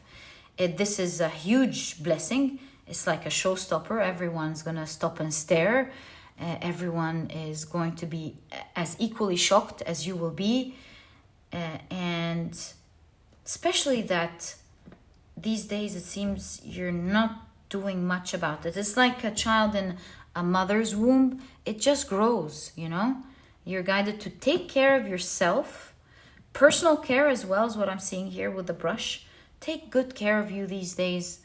This is a huge blessing. It's like a showstopper. Everyone's gonna stop and stare. Everyone is going to be as equally shocked as you will be. And especially that these days it seems you're not doing much about it. It's like a child in a mother's womb. It just grows, you know. You're guided to take care of yourself. Personal care as well is what I'm seeing here with the brush. Take good care of you these days.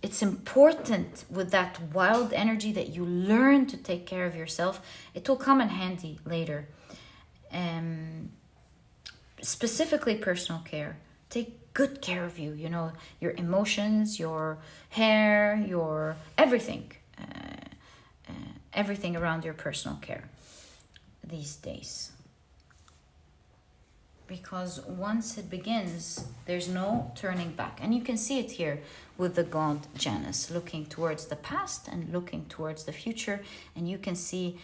It's important with that wild energy that you learn to take care of yourself. It will come in handy later. Specifically personal care. Take good care of you, you know, your emotions, your hair, your everything. Everything around your personal care these days. Because once it begins, there's no turning back. And you can see it here with the god Janus, looking towards the past and looking towards the future. And you can see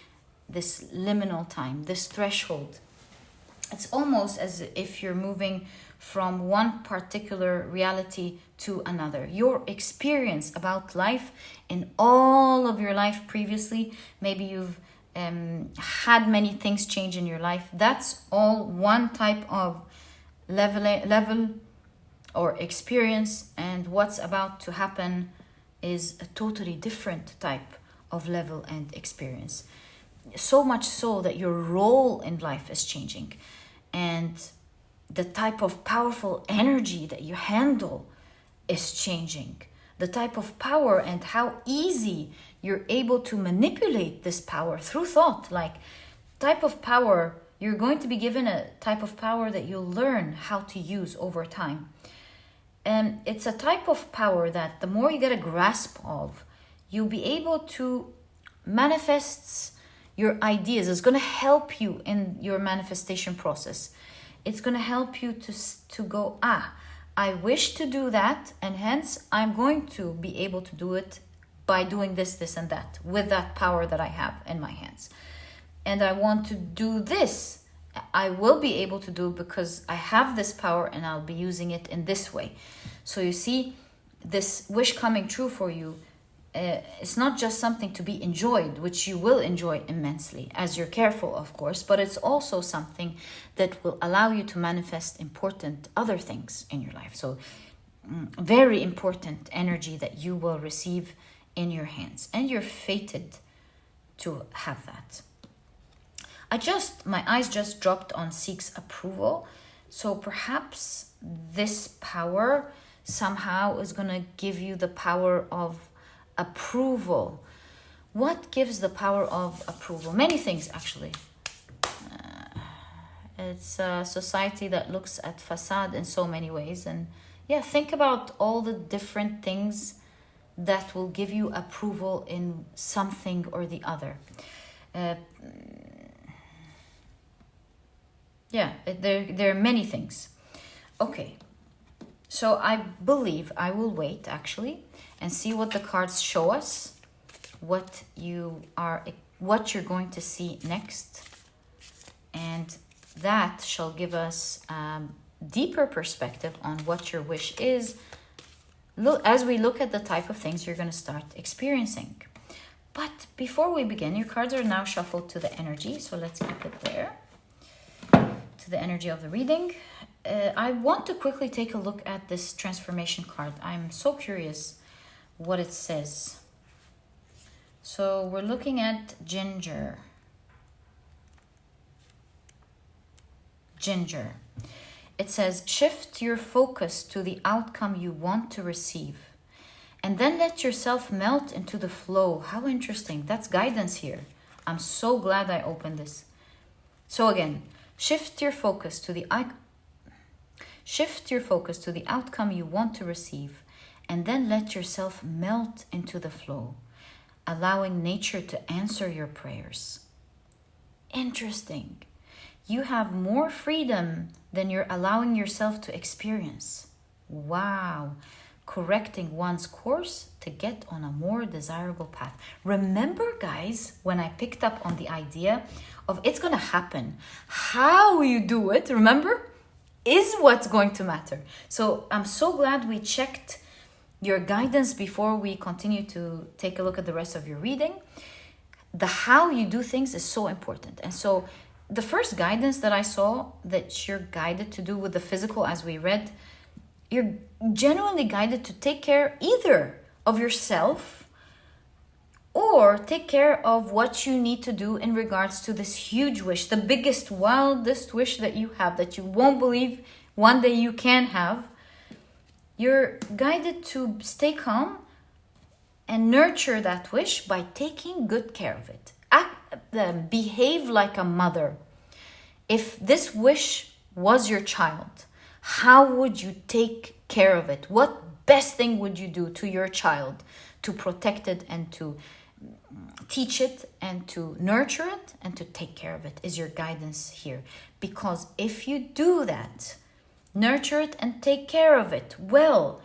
this liminal time, this threshold. It's almost as if you're moving from one particular reality to another. Your experience about life in all of your life previously, maybe you've had many things change in your life. That's all one type of level or experience, and what's about to happen is a totally different type of level and experience. So much so that your role in life is changing, and the type of powerful energy that you handle is changing. The type of power and how easy you're able to manipulate this power through thought. Like type of power, you're going to be given a type of power that you'll learn how to use over time. And it's a type of power that the more you get a grasp of, you'll be able to manifest your ideas. It's going to help you in your manifestation process. It's going to help you to go, I wish to do that, and hence I'm going to be able to do it by doing this, this, and that with that power that I have in my hands. And I want to do this. I will be able to do because I have this power and I'll be using it in this way. So you see, this wish coming true for you, it's not just something to be enjoyed, which you will enjoy immensely as you're careful, of course, but it's also something that will allow you to manifest important other things in your life. So very important energy that you will receive in your hands, and you're fated to have that. My eyes just dropped on Seek's approval. So perhaps this power somehow is going to give you the power of approval. What gives the power of approval? Many things, actually. It's a society that looks at facade in so many ways. And yeah, think about all the different things that will give you approval in something or the other. There are many things. Okay, so I believe I will wait actually and see what the cards show us, what you're going to see next, and that shall give us deeper perspective on what your wish is. As we look at the type of things you're going to start experiencing. But before we begin, your cards are now shuffled to the energy, so let's keep it there, to the energy of the reading. I want to quickly take a look at this transformation card. I'm so curious what it says. So we're looking at Ginger. It says, shift your focus to the outcome you want to receive, and then let yourself melt into the flow. How interesting. That's guidance here. I'm so glad I opened this. So again, shift your focus to the outcome you want to receive, and then let yourself melt into the flow, allowing nature to answer your prayers. Interesting. You have more freedom than you're allowing yourself to experience. Wow. correcting one's course to get on a more desirable path. Remember, guys, when I picked up on the idea of it's going to happen, how you do it, remember, is what's going to matter. So I'm so glad we checked your guidance before we continue to take a look at the rest of your reading. The how you do things is so important. And so the first guidance that I saw that you're guided to do with the physical, as we read, you're genuinely guided to take care either of yourself or take care of what you need to do in regards to this huge wish, the biggest, wildest wish that you have, that you won't believe one day you can have. You're guided to stay calm and nurture that wish by taking good care of it. Behave like a mother. If this wish was your child, how would you take care of it? What best thing would you do to your child to protect it and to teach it and to nurture it and to take care of it is your guidance here. Because if you do that, nurture it and take care of it well,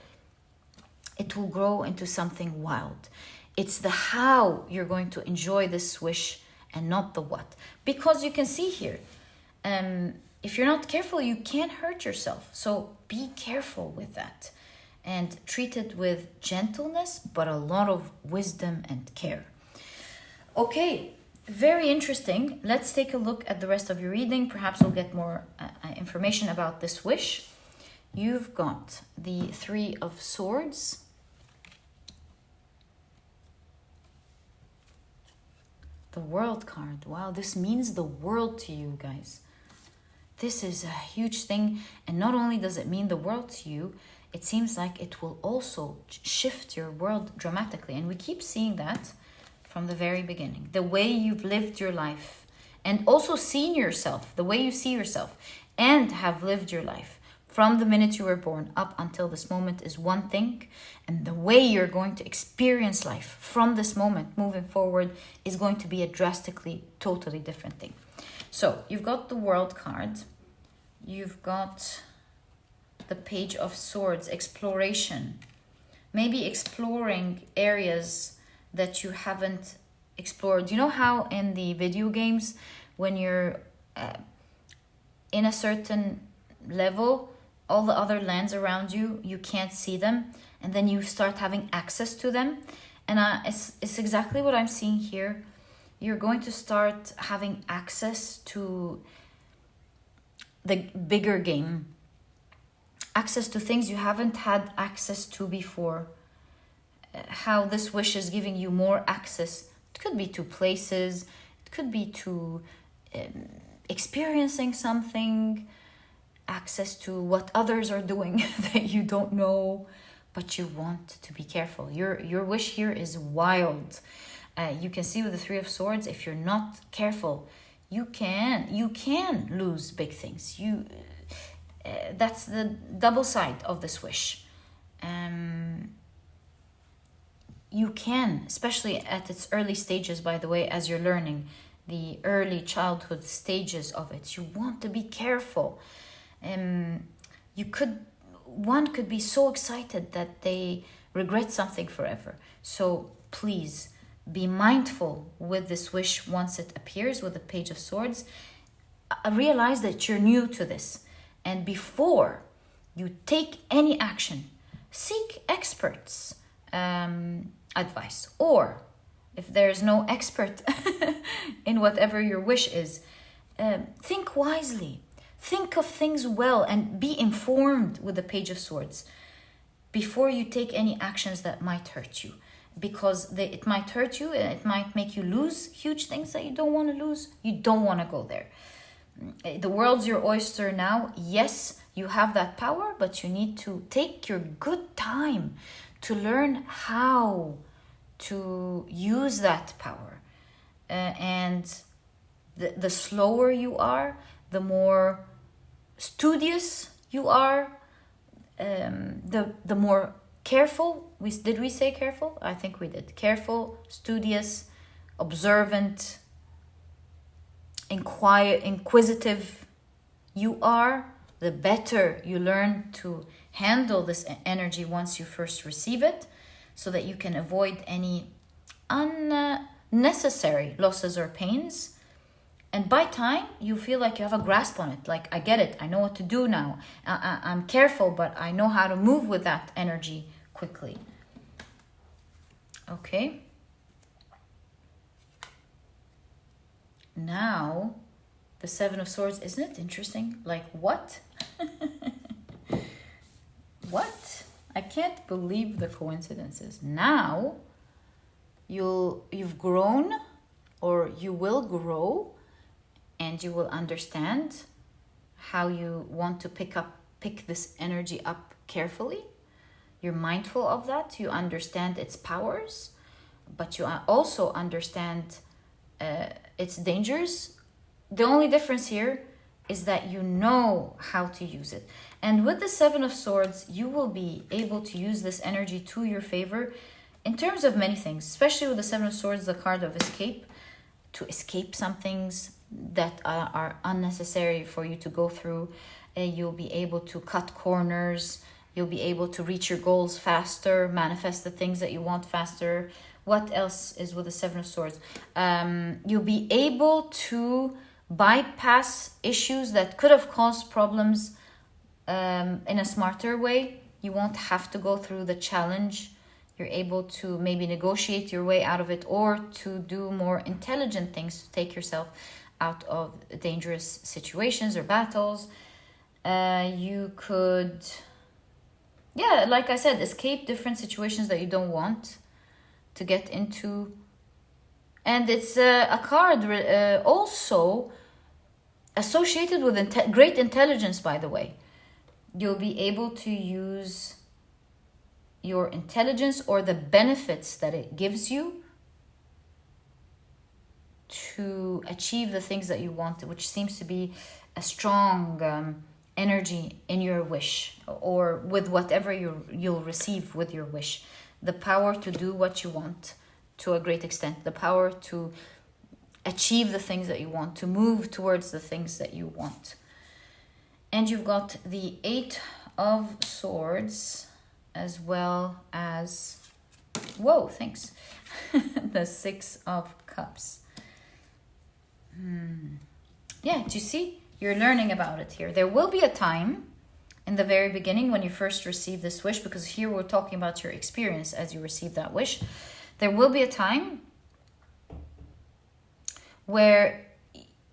it will grow into something wild. It's the how you're going to enjoy this wish and not the what. Because you can see here, if you're not careful, you can hurt yourself. So be careful with that and treat it with gentleness, but a lot of wisdom and care. Okay, very interesting. Let's take a look at the rest of your reading. Perhaps we'll get more information about this wish. You've got the Three of Swords. The World card. Wow, this means the world to you guys. This is a huge thing. And not only does it mean the world to you, it seems like it will also shift your world dramatically. And we keep seeing that from the very beginning. The way you've lived your life and also seen yourself, the way you see yourself and have lived your life from the minute you were born up until this moment is one thing. And the way you're going to experience life from this moment moving forward is going to be a drastically, totally different thing. So you've got the World card. You've got the Page of Swords, exploration. Maybe exploring areas that you haven't explored. You know how in the video games, when you're in a certain level, all the other lands around you, you can't see them. And then you start having access to them. And it's exactly what I'm seeing here. You're going to start having access to the bigger game. Access to things you haven't had access to before. How this wish is giving you more access. It could be to places. It could be to experiencing something. Access to what others are doing that you don't know. But you want to be careful. Your wish here is wild. You can see with the Three of Swords, if you're not careful, you can lose big things. That's the double side of this wish. You can, especially at its early stages, by the way, as you're learning, the early childhood stages of it, you want to be careful. One could be so excited that they regret something forever. So please be mindful with this wish once it appears with the Page of Swords. Realize that you're new to this. And before you take any action, seek experts' advice. Or if there's no expert in whatever your wish is, think wisely. Think of things well and be informed with the Page of Swords before you take any actions that might hurt you. Because it might hurt you and it might make you lose huge things that you don't want to lose. You don't want to go there. The world's your oyster now. Yes, you have that power, but you need to take your good time to learn how to use that power. And the slower you are, the more studious you are, the more careful. Did we say careful? I think we did. Careful, studious, observant, inquisitive you are, the better you learn to handle this energy once you first receive it, so that you can avoid any unnecessary losses or pains. And by time you feel like you have a grasp on it, like I get it, I know what to do now. I'm careful, but I know how to move with that energy quickly. Okay. Now, the Seven of Swords, isn't it interesting? Like, what? What? I can't believe the coincidences. Now, you've grown, or you will grow, and you will understand how you want to pick this energy up carefully. You're mindful of that. You understand its powers, but you also understand its dangers. The only difference here is that you know how to use it. And with the Seven of Swords, you will be able to use this energy to your favor in terms of many things, especially with the Seven of Swords, the card of escape, to escape some things that are unnecessary for you to go through. You'll be able to cut corners. You'll be able to reach your goals faster, manifest the things that you want faster. What else is with the Seven of Swords? You'll be able to bypass issues that could have caused problems in a smarter way. You won't have to go through the challenge. You're able to maybe negotiate your way out of it, or to do more intelligent things to take yourself out of dangerous situations or battles. You could, like I said, escape different situations that you don't want to get into. And it's a card also associated with great intelligence, by the way. You'll be able to use your intelligence or the benefits that it gives you to achieve the things that you want, which seems to be a strong energy in your wish, or with whatever you'll receive with your wish. The power to do what you want to a great extent, the power to achieve the things that you want, to move towards the things that you want. And you've got the Eight of Swords, as well as, the Six of Cups. Yeah, do you see? You're learning about it here. There will be a time in the very beginning when you first receive this wish, because here we're talking about your experience as you receive that wish. There will be a time where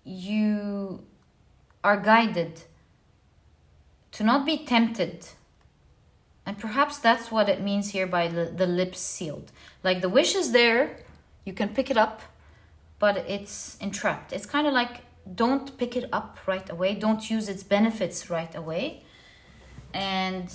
you are guided to not be tempted. And perhaps that's what it means here by the lips sealed. Like, the wish is there, you can pick it up, but it's entrapped. It's kind of like, don't pick it up right away. Don't use its benefits right away. And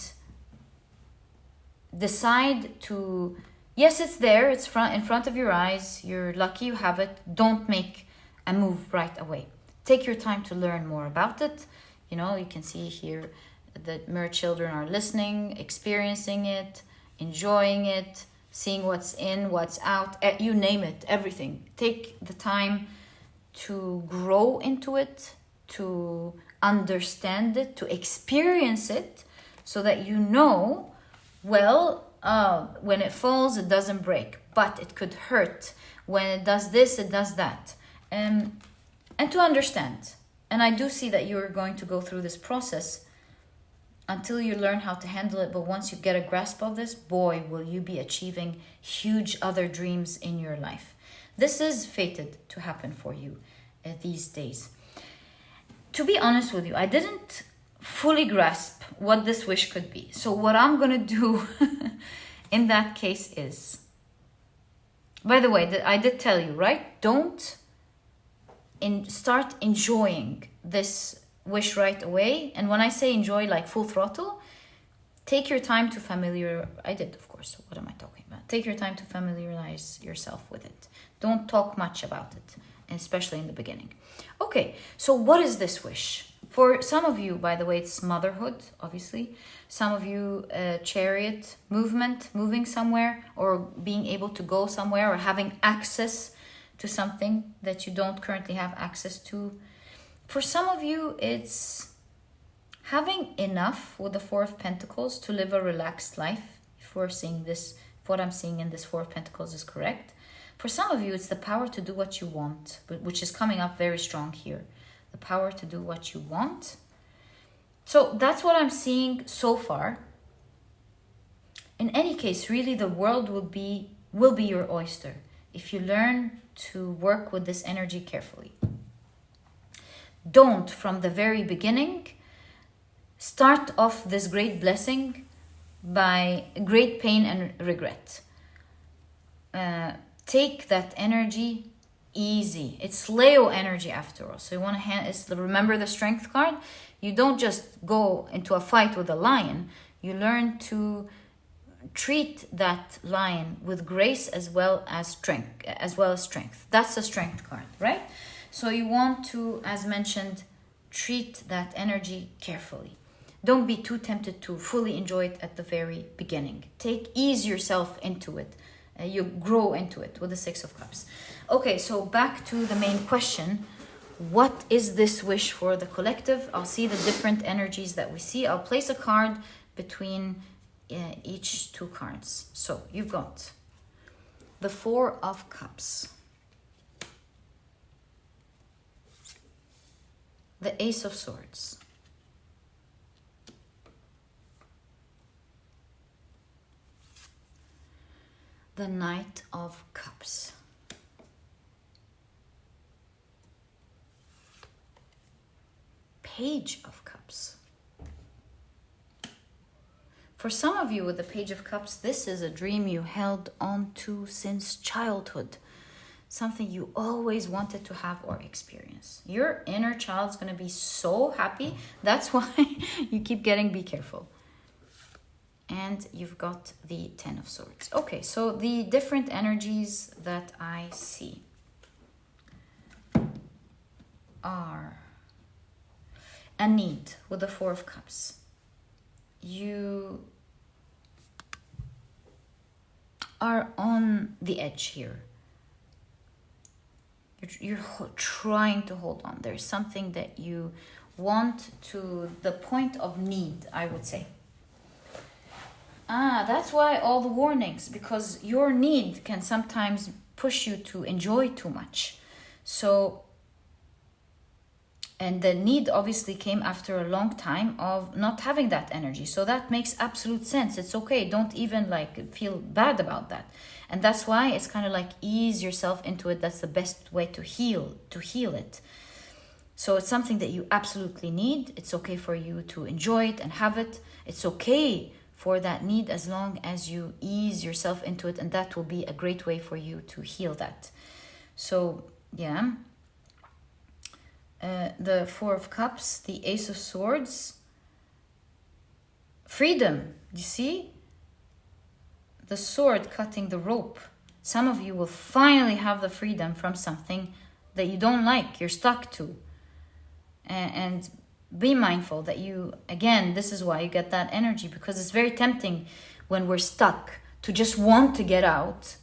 decide to, yes, it's there, it's in front of your eyes. You're lucky you have it. Don't make a move right away. Take your time to learn more about it. You know, you can see here that Mer children are listening, experiencing it, enjoying it, seeing what's in, what's out, you name it, everything. Take the time to grow into it, to understand it, to experience it, so that you know, when it falls, it doesn't break, but it could hurt. When it does this, it does that. And to understand. And I do see that you're going to go through this process until you learn how to handle it. But once you get a grasp of this, boy, will you be achieving huge other dreams in your life. This is fated to happen for you these days. To be honest with you, I didn't fully grasp what this wish could be. So what I'm going to do in that case is, by the way, I did tell you, right? Don't start enjoying this wish right away. And when I say enjoy, like full throttle, take your time to I did, of course. What am I talking about? Take your time to familiarize yourself with it. Don't talk much about it, especially in the beginning. Okay, so what is this wish? For some of you, by the way, it's motherhood, obviously. Some of you, chariot movement, moving somewhere, or being able to go somewhere, or having access to something that you don't currently have access to. For some of you, it's having enough with the Four of Pentacles to live a relaxed life. If we're seeing this, if what I'm seeing in this Four of Pentacles is correct. For some of you, it's the power to do what you want, which is coming up very strong here. The power to do what you want. So that's what I'm seeing so far. In any case, really the world will be your oyster if you learn to work with this energy carefully. Don't, from the very beginning, start off this great blessing by great pain and regret. Take that energy easy. It's Leo energy after all. So you want to remember the Strength card. You don't just go into a fight with a lion. You learn to treat that lion with grace as well as strength. That's the Strength card, right? So you want to, as mentioned, treat that energy carefully. Don't be too tempted to fully enjoy it at the very beginning. Ease yourself into it. You grow into it with the Six of Cups. Okay, so back to the main question. What is this wish for the collective? I'll see the different energies that we see. I'll place a card between each two cards. So you've got the Four of Cups, the Ace of Swords, the Knight of Cups, Page of Cups. For some of you with the Page of Cups, this is a dream you held on to since childhood. Something you always wanted to have or experience. Your inner child's going to be so happy. That's why you keep getting be careful. And you've got the Ten of Swords. Okay, so the different energies that I see are a need with the Four of Cups. You are on the edge here. You're trying to hold on. There's something that you want to the point of need, I would say. That's why all the warnings, because your need can sometimes push you to enjoy too much. So, and the need obviously came after a long time of not having that energy. So that makes absolute sense. It's okay. Don't even feel bad about that. And that's why it's kind of ease yourself into it. That's the best way to heal it. So it's something that you absolutely need. It's okay for you to enjoy it and have it. It's okay for that need as long as you ease yourself into it, and that will be a great way for you to heal that. So yeah, the Four of Cups, the Ace of Swords, freedom. You see the sword cutting the rope. Some of you will finally have the freedom from something that you don't like, you're stuck to. And be mindful that you, again, this is why you get that energy, because it's very tempting when we're stuck to just want to get out.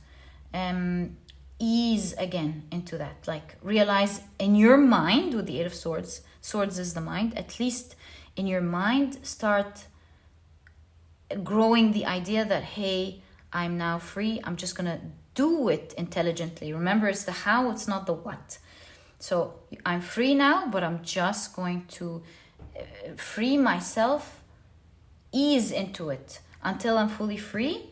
Ease again into that. Realize in your mind with the Eight of Swords, swords is the mind, at least in your mind, start growing the idea that, hey, I'm now free. I'm just going to do it intelligently. Remember, it's the how, it's not the what. So I'm free now, but I'm just going to free myself, ease into it until I'm fully free,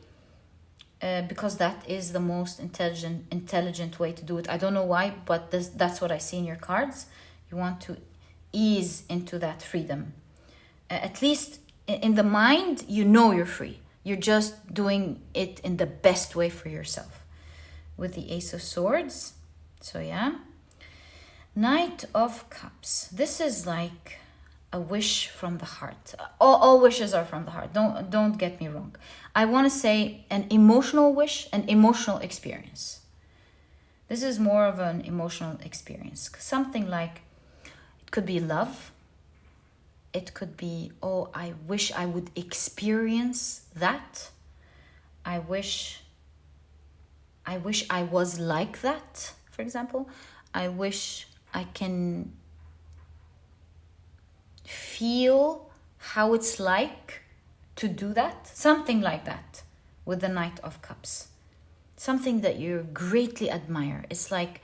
because that is the most intelligent way to do it. I don't know why, but that's what I see in your cards. You want to ease into that freedom. At least in the mind, you know you're free. You're just doing it in the best way for yourself. With the Ace of Swords, so yeah. Knight of Cups. This is like a wish from the heart. All wishes are from the heart. Don't get me wrong. I want to say an emotional wish, an emotional experience. This is more of an emotional experience. Something like, it could be love. It could be, oh, I wish I would experience that. I wish I was like that, for example. I wish I can feel how it's like to do that, something like that with the Knight of Cups. Something that you greatly admire. It's like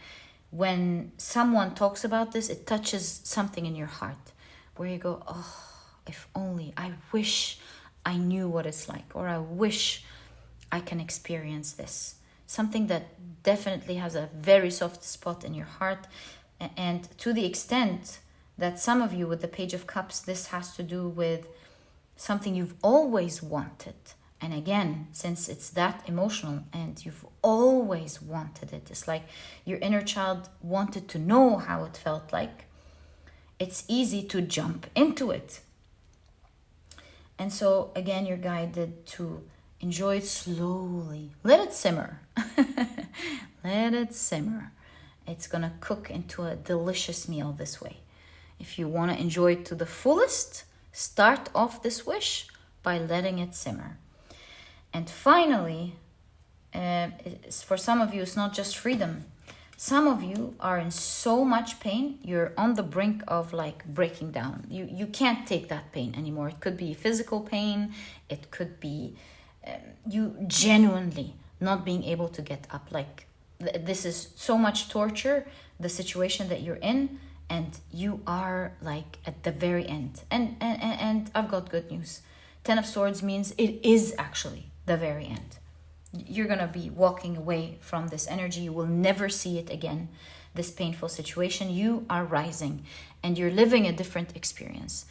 when someone talks about this, it touches something in your heart where you go, oh, if only, I wish I knew what it's like, or I wish I can experience this. Something that definitely has a very soft spot in your heart. And to the extent that some of you with the Page of Cups, this has to do with something you've always wanted. And again, since it's that emotional and you've always wanted it, it's like your inner child wanted to know how it felt like, it's easy to jump into it. And so again, you're guided to enjoy it slowly. Let it simmer. Let it simmer. It's gonna cook into a delicious meal this way. If you wanna enjoy it to the fullest, start off this wish by letting it simmer. And finally, for some of you, it's not just freedom. Some of you are in so much pain, you're on the brink of like breaking down. You can't take that pain anymore. It could be physical pain. It could be you genuinely not being able to get up. Like this is so much torture, the situation that you're in, and you are like at the very end. And I've got good news. 10 of Swords means it is actually the very end. You're going to be walking away from this energy. You will never see it again, this painful situation. You are rising and you're living a different experience.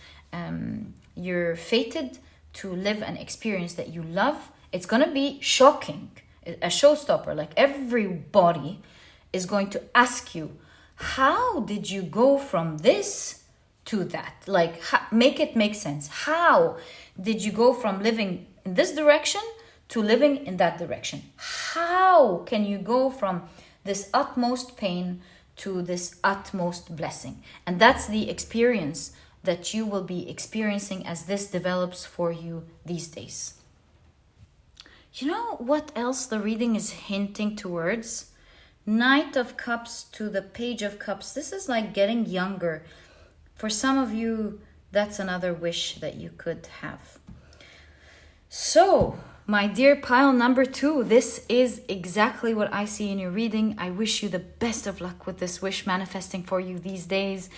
You're fated to live an experience that you love. It's going to be shocking, a showstopper. Like everybody is going to ask you, how did you go from this to that? Like, make it make sense. How did you go from living in this direction to living in that direction? How can you go from this utmost pain to this utmost blessing? And that's the experience that you will be experiencing as this develops for you these days. You know what else the reading is hinting towards? Knight of Cups to the Page of Cups. This is like getting younger. For some of you, that's another wish that you could have. So, my dear pile number 2, this is exactly what I see in your reading. I wish you the best of luck with this wish manifesting for you these days.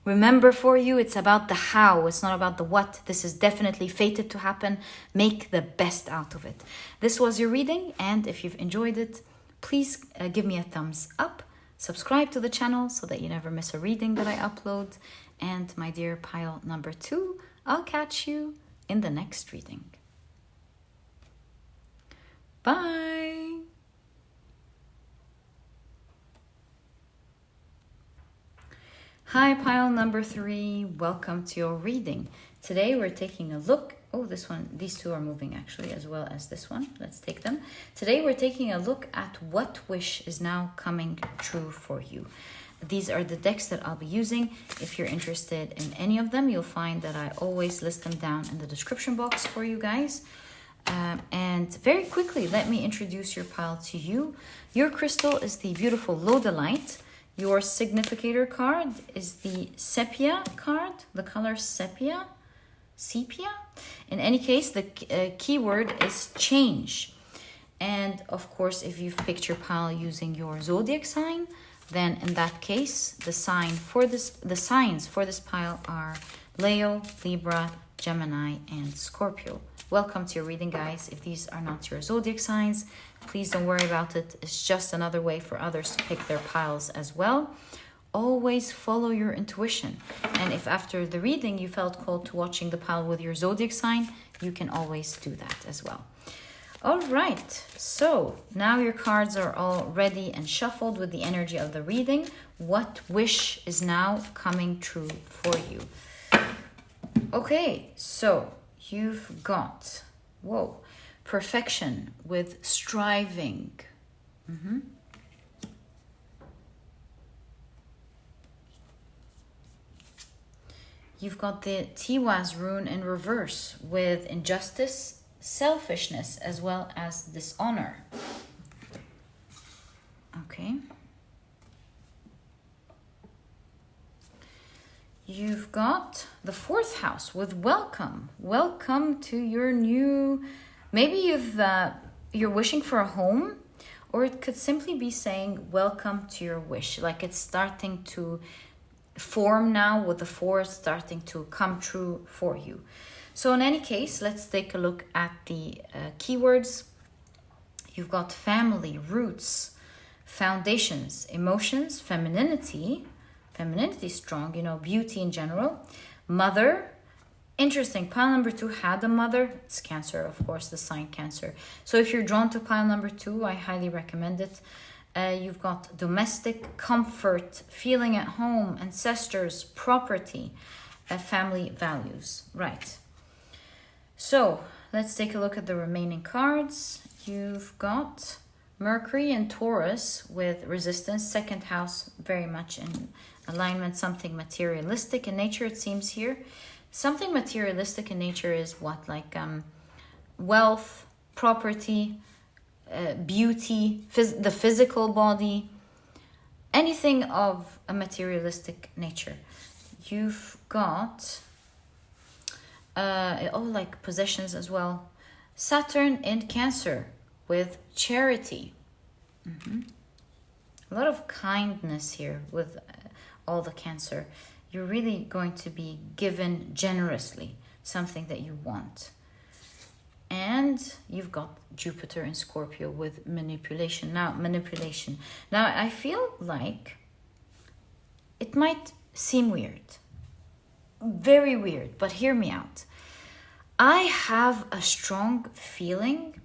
Remember, for you, it's about the how. It's not about the what. This is definitely fated to happen. Make the best out of it. This was your reading, and if you've enjoyed it, please give me a thumbs up. Subscribe to the channel so that you never miss a reading that I upload. And my dear pile number 2, I'll catch you in the next reading. Bye. Hi, pile number 3. Welcome to your reading. Today we're taking a look. Oh, this one, these two are moving actually, as well as this one. Let's take them. Today we're taking a look at what wish is now coming true for you. These are the decks that I'll be using. If you're interested in any of them, you'll find that I always list them down in the description box for you guys. And very quickly, let me introduce your pile to you. Your crystal is the beautiful Lodalite. Your significator card is the sepia card, the color sepia. In any case, the keyword is change. And of course, if you've picked your pile using your zodiac sign, then in that case, the signs for this pile are Leo, Libra, Gemini, and Scorpio. Welcome to your reading, guys. If these are not your zodiac signs, please don't worry about it. It's just another way for others to pick their piles as well. Always follow your intuition. And if after the reading you felt called to watching the pile with your zodiac sign, you can always do that as well. All right, so now your cards are all ready and shuffled with the energy of the reading. What wish is now coming true for you? Okay, so you've got, perfection with striving. You've got the Tiwaz rune in reverse with injustice, selfishness, as well as dishonor. Okay. You've got the 4th house with welcome. Welcome to your new, maybe you're wishing for a home, or it could simply be saying welcome to your wish. Like it's starting to form now with the 4 starting to come true for you. So in any case, let's take a look at the keywords. You've got family, roots, foundations, emotions, femininity strong, beauty in general, mother, interesting. Pile number 2 had a mother. It's Cancer, of course, the sign Cancer. So if you're drawn to pile number 2, I highly recommend it. You've got domestic, comfort, feeling at home, ancestors, property, family values. Right. So let's take a look at the remaining cards. You've got Mercury and Taurus with resistance, 2nd house, very much in alignment, something materialistic in nature, it seems here. Something materialistic in nature is what? Like wealth, property, beauty, the physical body, anything of a materialistic nature. You've got like possessions as well. Saturn in Cancer with charity. A lot of kindness here with all the Cancer. You're really going to be given generously something that you want. And you've got Jupiter in Scorpio with manipulation. Now, I feel like it might seem weird. Very weird, but hear me out. I have a strong feeling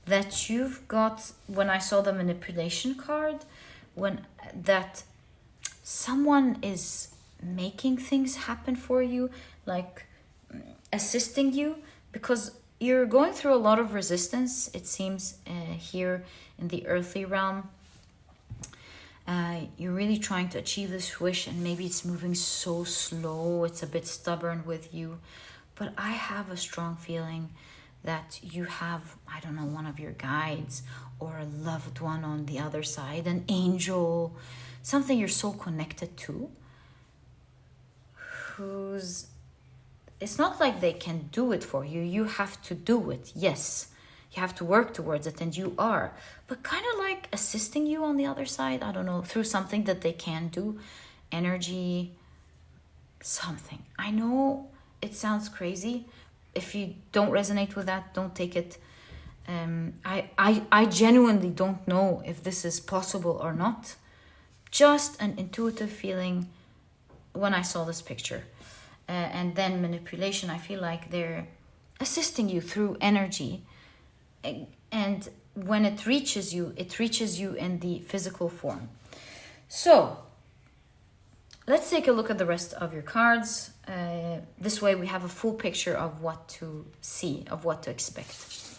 that you've got, when I saw the manipulation card, that someone is making things happen for you, like assisting you, because you're going through a lot of resistance, it seems, here in the earthly realm. You're really trying to achieve this wish, and maybe it's moving so slow, it's a bit stubborn with you. But I have a strong feeling that you have, I don't know, one of your guides or a loved one on the other side, an angel, something you're so connected to, it's not like they can do it for you. You have to do it, yes. You have to work towards it, and you are. But kind of like assisting you on the other side, I don't know, through something that they can do. Energy, something. I know it sounds crazy. If you don't resonate with that, don't take it. I genuinely don't know if this is possible or not. Just an intuitive feeling when I saw this picture. And then manipulation, I feel like they're assisting you through energy. And when it reaches you in the physical form. So let's take a look at the rest of your cards. This way we have a full picture of what to see, of what to expect.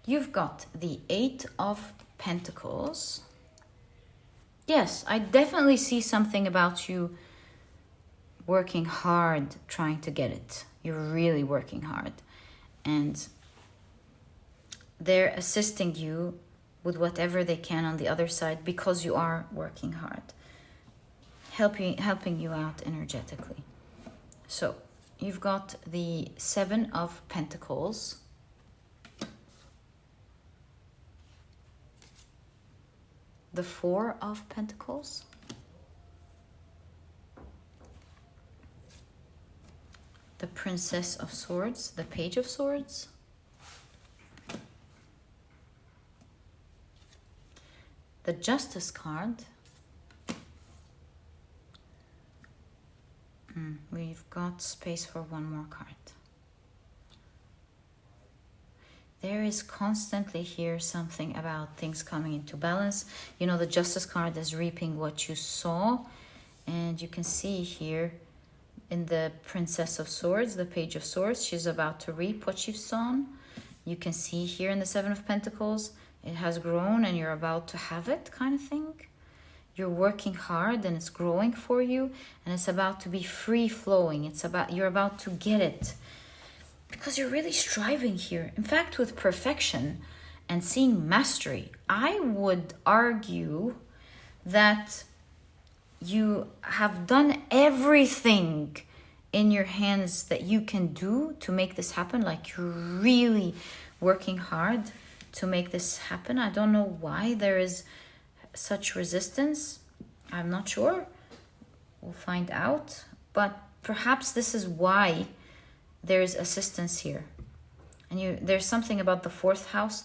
You've got the 8 of Pentacles. Yes, I definitely see something about you working hard trying to get it. You're really working hard. And they're assisting you with whatever they can on the other side because you are working hard. Helping you out energetically. So you've got the 7 of Pentacles. The 4 of Pentacles. The Princess of Swords, the Page of Swords. The Justice card. We've got space for one more card. There is constantly here something about things coming into balance. You know, the Justice card is reaping what you sow. And you can see here in the Princess of Swords, the Page of Swords, she's about to reap what she's sown. You can see here in the 7 of Pentacles, it has grown and you're about to have it, kind of thing. You're working hard and it's growing for you, and it's about to be free flowing. You're about to get it because you're really striving here. In fact, with perfection and seeing mastery, I would argue that you have done everything in your hands that you can do to make this happen. Like you're really working hard to make this happen. I don't know why there is such resistance. I'm not sure. We'll find out. But perhaps this is why there's assistance here. And there's something about the fourth house.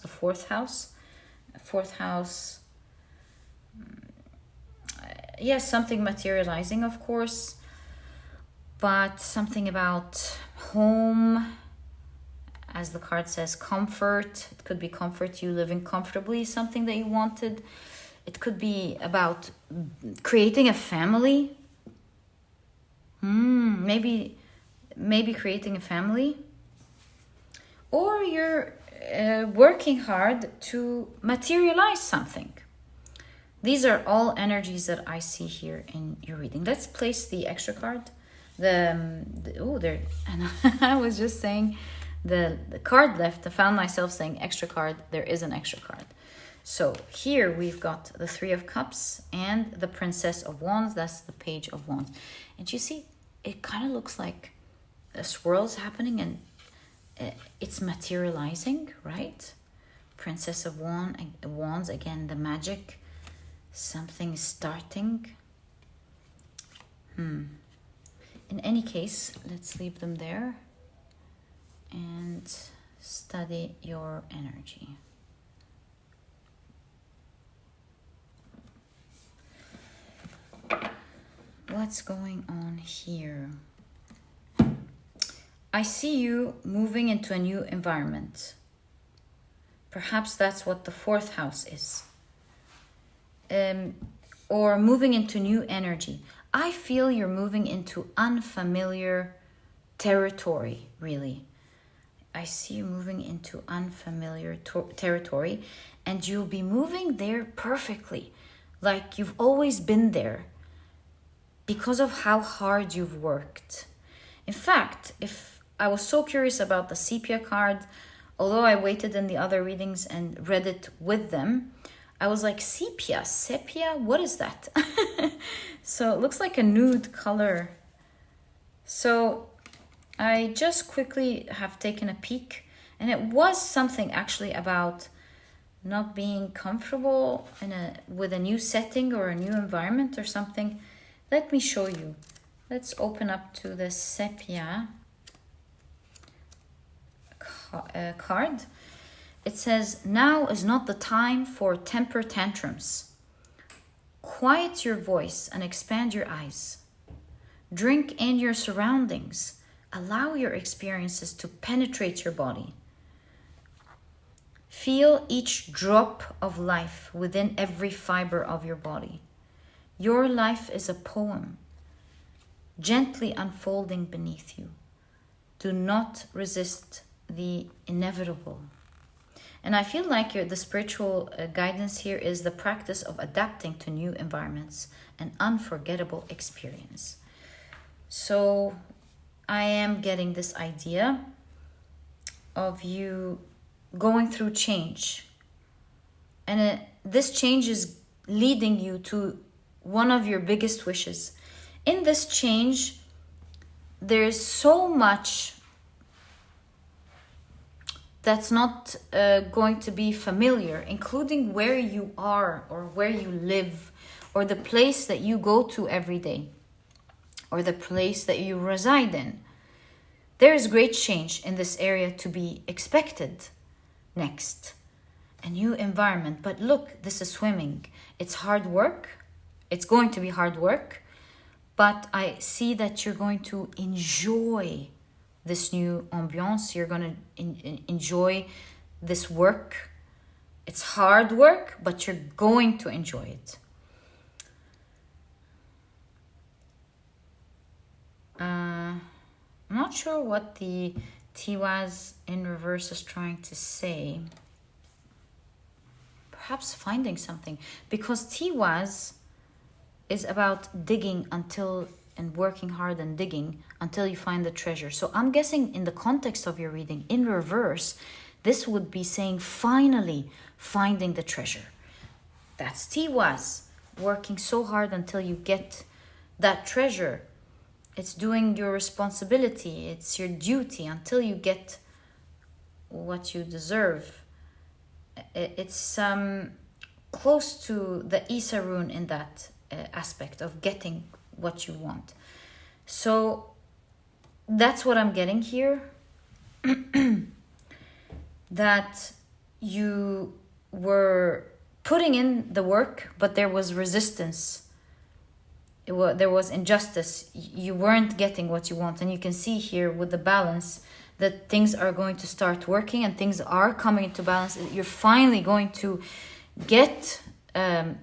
Yes, something materializing, of course, but something about home, as the card says, comfort. It could be comfort, you living comfortably, something that you wanted. It could be about creating a family. Maybe creating a family. Or you're working hard to materialize something. These are all energies that I see here in your reading. Let's place the extra card. And I was just saying the card left. I found myself saying extra card. There is an extra card. So here we've got the Three of Cups and the Princess of Wands. That's the Page of Wands. And you see, it kind of looks like a swirl's happening and it's materializing, right? Princess of Wands, again, the magic. Something is starting. In any case, let's leave them there and study your energy. What's going on here? I see you moving into a new environment. Perhaps that's what the fourth house is. Or moving into new energy. I feel you're moving into unfamiliar territory, really. I see you moving into unfamiliar territory, and you'll be moving there perfectly, like you've always been there, because of how hard you've worked. In fact, if I was so curious about the sepia card, although I waited in the other readings and read it with them, I was like, sepia, what is that? So it looks like a nude color. So I just quickly have taken a peek, and it was something actually about not being comfortable with a new setting or a new environment or something. Let me show you. Let's open up to the sepia card. It says, now is not the time for temper tantrums. Quiet your voice and expand your eyes. Drink in your surroundings. Allow your experiences to penetrate your body. Feel each drop of life within every fiber of your body. Your life is a poem, gently unfolding beneath you. Do not resist the inevitable. And I feel like the spiritual guidance here is the practice of adapting to new environments, an unforgettable experience. So I am getting this idea of you going through change. And this change is leading you to one of your biggest wishes. In this change, there's so much that's not going to be familiar, including where you are or where you live or the place that you go to every day or the place that you reside in. There is great change in this area to be expected next. A new environment. But look, this is swimming. It's hard work. It's going to be hard work. But I see that you're going to enjoy this new ambiance. You're going to enjoy this work. It's hard work, but you're going to enjoy it. I'm not sure what the Tiwaz in reverse is trying to say. Perhaps finding something. Because Tiwaz is about digging and working hard and digging until you find the treasure. So I'm guessing in the context of your reading, in reverse, this would be saying finally finding the treasure. That's Tiwaz. working so hard until you get that treasure. It's doing your responsibility. It's your duty until you get what you deserve. It's close to the Isa rune in that aspect of getting what you want. So that's what I'm getting here. That you were putting in the work, but there was resistance. There was injustice. You weren't getting what you want. And you can see here with the balance that things are going to start working and things are coming into balance. You're finally going to get the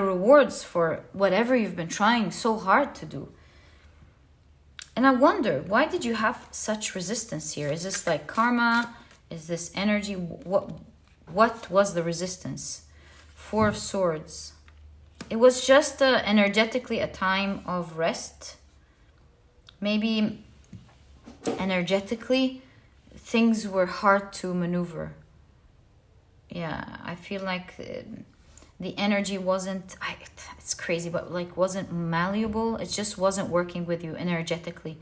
rewards for whatever you've been trying so hard to do. And I wonder, why did you have such resistance here? Is this like karma? Is this energy? What was the resistance? Four of Swords. It was just energetically a time of rest. Maybe energetically things were hard to maneuver. Yeah, I feel like the energy wasn't, it's crazy, but like wasn't malleable. It just wasn't working with you energetically.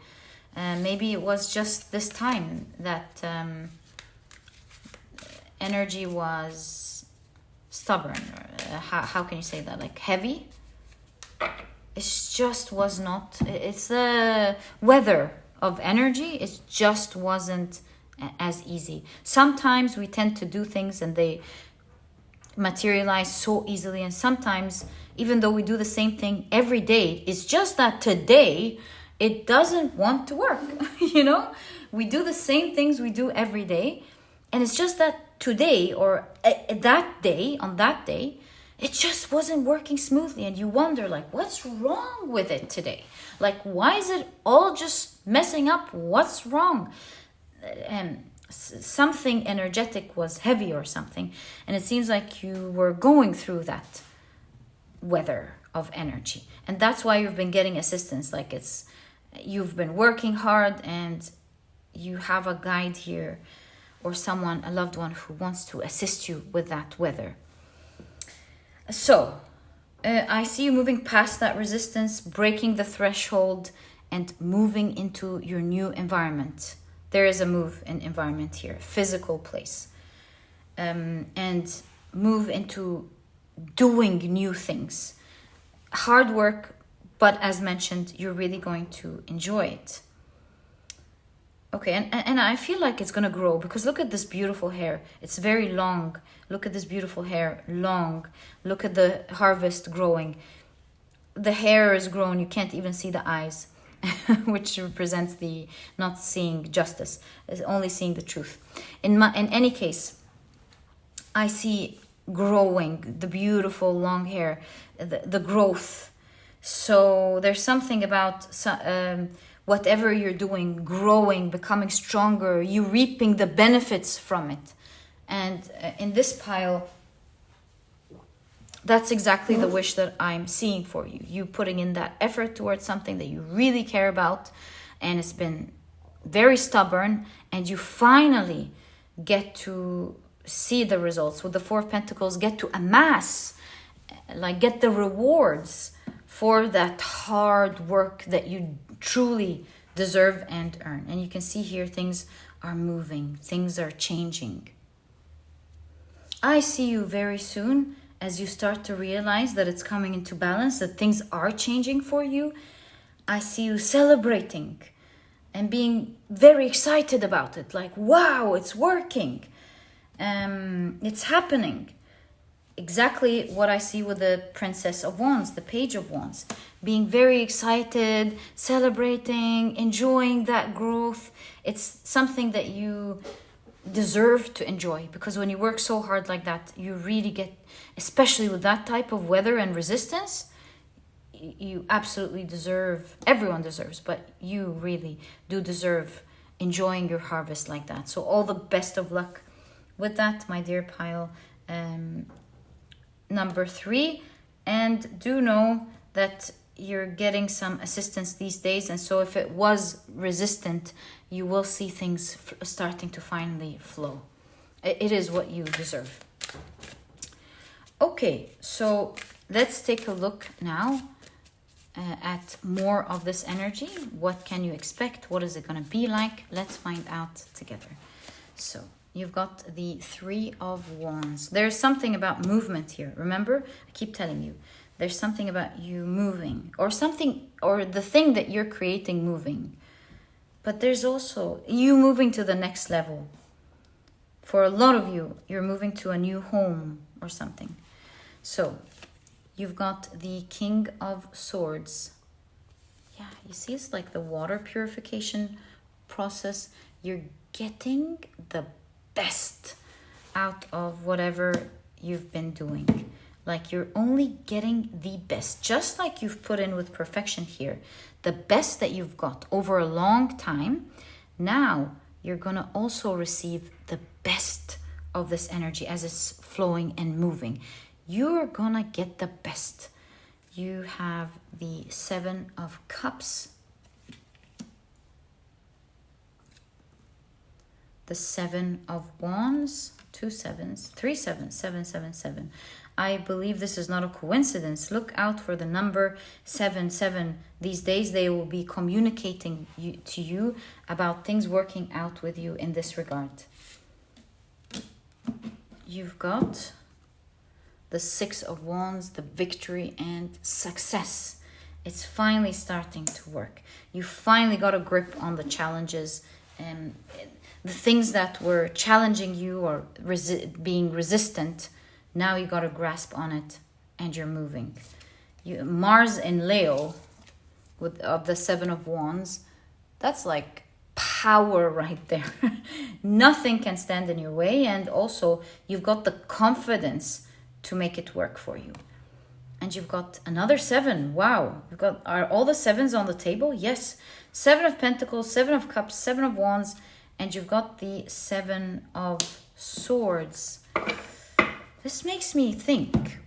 Maybe it was just this time that energy was stubborn. How can you say that? Like heavy? It just was not. It's the weather of energy. It just wasn't as easy. Sometimes we tend to do things and they materialize so easily, and sometimes even though we do the same thing every day, it's just that today it doesn't want to work. You know, we do the same things we do every day, and it's just that today or that day, on that day, it just wasn't working smoothly, and you wonder like, what's wrong with it today? Like, why is it all just messing up? What's wrong? And something energetic was heavy or something, and it seems like you were going through that weather of energy, and that's why you've been getting assistance. Like you've been working hard and you have a guide here or someone, a loved one, who wants to assist you with that weather. So I see you moving past that resistance, breaking the threshold and moving into your new environment. There is a move in environment here, physical place, and move into doing new things. Hard work, but as mentioned, you're really going to enjoy it. Okay, and I feel like it's going to grow, because look at this beautiful hair. It's very long. Look at this beautiful hair, long. Look at the harvest growing. The hair is grown. You can't even see the eyes. Which represents the not seeing justice, is only seeing the truth. In any case, I see growing, the beautiful long hair, the growth. So there's something about whatever you're doing, growing, becoming stronger, you reaping the benefits from it. And in this pile, that's exactly the wish that I'm seeing for you. You putting in that effort towards something that you really care about, and it's been very stubborn, and you finally get to see the results with the Four of Pentacles, get to amass, like get the rewards for that hard work that you truly deserve and earn. And you can see here things are moving, things are changing. I see you very soon as you start to realize that it's coming into balance, that things are changing for you. I see you celebrating and being very excited about it. Like, wow, it's working. It's happening. Exactly what I see with the Princess of Wands, the Page of Wands. Being very excited, celebrating, enjoying that growth. It's something that you deserve to enjoy, because when you work so hard like that, you really get, especially with that type of weather and resistance, you absolutely deserve, everyone deserves, but you really do deserve enjoying your harvest like that. So all the best of luck with that, my dear pile number 3. And do know that you're getting some assistance these days, and so if it was resistant, you will see things starting to finally flow. It is what you deserve. Okay, so let's take a look now at more of this energy. What can you expect? What is it going to be like? Let's find out together. So you've got the Three of Wands. There's something about movement here. Remember, I keep telling you, there's something about you moving, or something, or the thing that you're creating moving. But there's also you moving to the next level. For a lot of you, you're moving to a new home or something. So you've got the King of Swords. Yeah, you see, it's like the water purification process. You're getting the best out of whatever you've been doing. Like you're only getting the best, just like you've put in with perfection here. The best that you've got over a long time. Now you're going to also receive the best of this energy as it's flowing and moving. You're going to get the best. You have the Seven of Cups, the Seven of Wands, 2 sevens, 3 sevens, 7, 7, 7. I believe this is not a coincidence. Look out for the number 7, 7. These days they will be communicating to you about things working out with you in this regard. You've got the Six of Wands, the victory and success. It's finally starting to work. You finally got a grip on the challenges and the things that were challenging you or being resistant. Now you got a grasp on it and you're moving. Mars in Leo of the Seven of Wands, that's like power right there. Nothing can stand in your way, and also you've got the confidence to make it work for you. And you've got another 7. Wow. Are all the 7s on the table? Yes. 7 of Pentacles, 7 of Cups, 7 of Wands, and you've got the 7 of Swords. This makes me think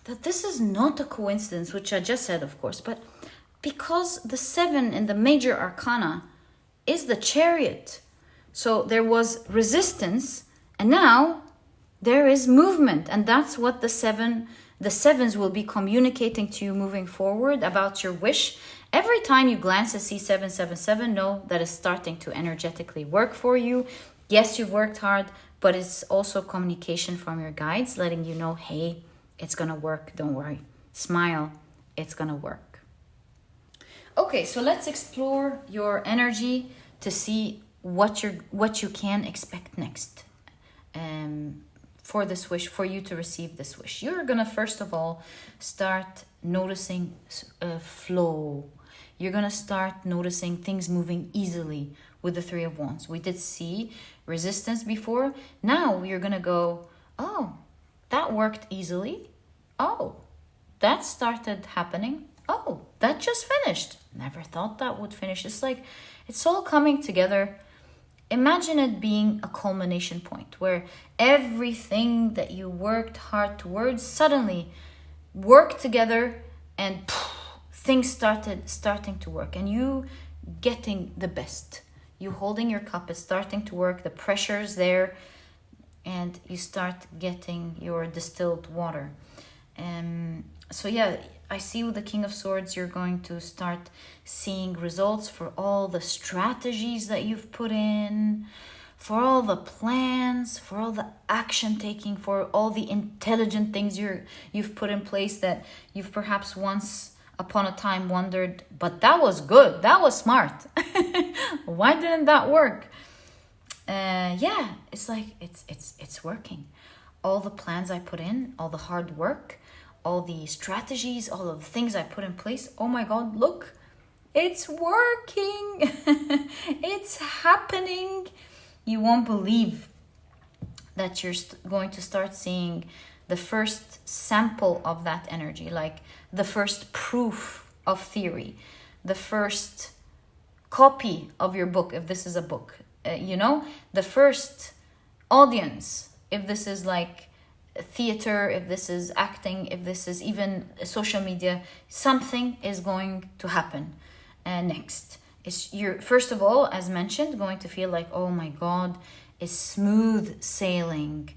that this is not a coincidence, which I just said, of course, but because the 7 in the major arcana is the Chariot. So there was resistance, and now there is movement, and that's what the sevens will be communicating to you moving forward about your wish. Every time you glance and see 777, know that it's starting to energetically work for you. Yes, you've worked hard, but it's also communication from your guides letting you know, hey, it's gonna work, don't worry. Smile, it's gonna work. Okay, so let's explore your energy to see what you can expect next. For this wish, for you to receive this wish. You're gonna first of all start noticing flow. You're gonna start noticing things moving easily with the Three of Wands. We did see resistance before. Now you're gonna go, oh, that worked easily. Oh, that started happening. Oh, that just finished. Never thought that would finish. It's like, it's all coming together. Imagine it being a culmination point where everything that you worked hard towards suddenly worked together and things starting to work, and you getting the best. You holding your cup is starting to work, the pressure's there, and you start getting your distilled water. So yeah, I see with the King of Swords, you're going to start seeing results for all the strategies that you've put in, for all the plans, for all the action taking, for all the intelligent things you've put in place that you've perhaps once upon a time wondered, but that was good, that was smart. Why didn't that work? Yeah, it's like it's working. All the plans I put in, all the hard work, all the strategies, all of the things I put in place. Oh my God, look, it's working. It's happening. You won't believe that you're going to start seeing the first sample of that energy, like the first proof of theory, the first copy of your book, if this is a book, the first audience, if this is like theater, if this is acting, if this is even social media, something is going to happen next. You're, first of all, as mentioned, going to feel like, oh my God, it's smooth sailing.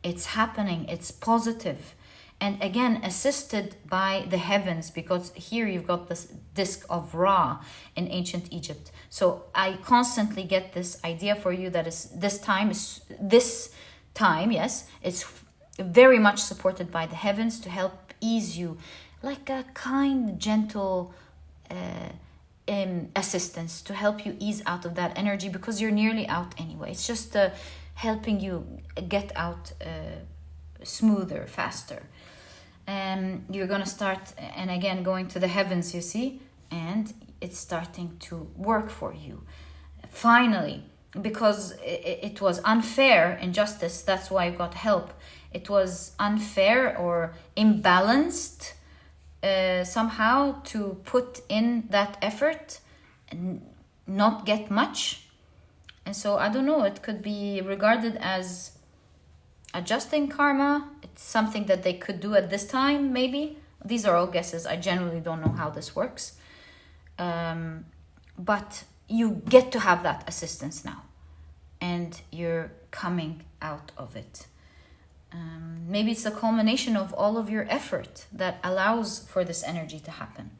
It's happening. It's positive. And again, assisted by the heavens, because here you've got this disc of Ra in ancient Egypt. So I constantly get this idea for you that is this time, yes, it's very much supported by the heavens to help ease you, like a kind, gentle assistance to help you ease out of that energy, because you're nearly out anyway. It's just helping you get out smoother, faster. You're gonna start, and again, going to the heavens, you see, and it's starting to work for you finally, because it was unfair, injustice. That's why you got help. It was unfair or imbalanced somehow to put in that effort and not get much. And so I don't know, it could be regarded as adjusting karma. It's something that they could do at this time, maybe. These are all guesses. I generally don't know how this works. But you get to have that assistance now, and you're coming out of it. Maybe it's a culmination of all of your effort that allows for this energy to happen.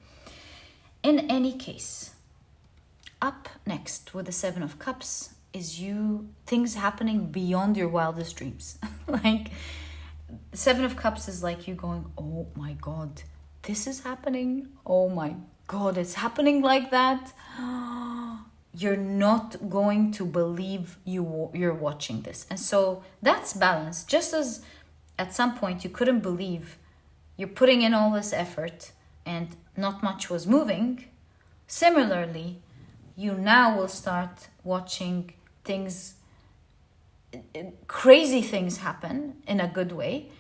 In any case, up next with the Seven of Cups is things happening beyond your wildest dreams. Like, Seven of Cups is like you going, oh my God, this is happening. Oh my God, it's happening like that. You're not going to believe you're watching this. And so that's balance. Just as at some point you couldn't believe you're putting in all this effort and not much was moving, similarly, you now will start watching things, crazy things happen in a good way,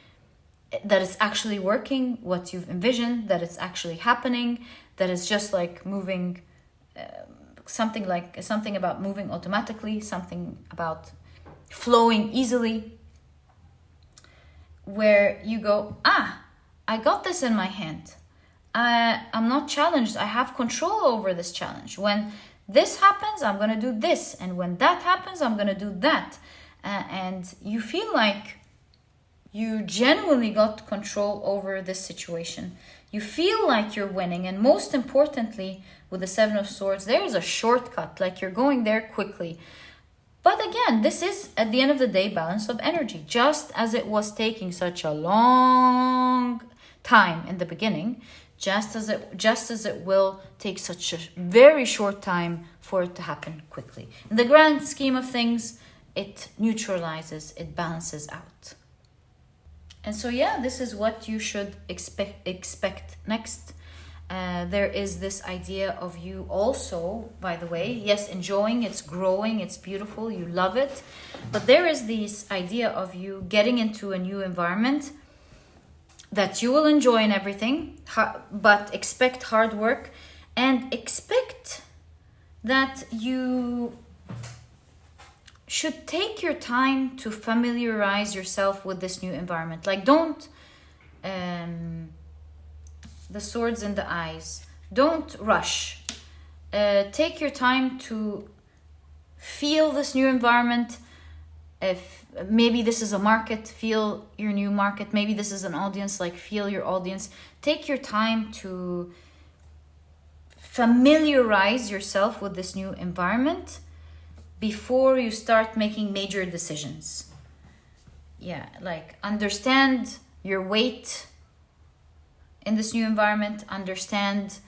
that it's actually working, what you've envisioned, that it's actually happening, that it's just like moving, something about moving automatically, something about flowing easily, where you go, I got this in my hand. I'm not challenged. I have control over this challenge. When this happens, I'm going to do this. And when that happens, I'm going to do that. And you feel like you genuinely got control over this situation. You feel like you're winning. And most importantly, with the Seven of Swords, there is a shortcut. Like, you're going there quickly. But again, this is, at the end of the day, balance of energy. Just as it was taking such a long time in the beginning, just as it will take such a very short time for it to happen quickly. In the grand scheme of things, it neutralizes, it balances out. And so, yeah, this is what you should expect next. There is this idea of you also, by the way, yes, enjoying, it's growing, it's beautiful, you love it. But there is this idea of you getting into a new environment that you will enjoy and everything, but expect hard work and expect that you should take your time to familiarize yourself with this new environment. Like, don't, the swords in the eyes, don't rush. Take your time to feel this new environment. If maybe this is a market, feel your new market. Maybe this is an audience, like feel your audience. Take your time to familiarize yourself with this new environment before you start making major decisions. Yeah, like understand your weight in this new environment, understand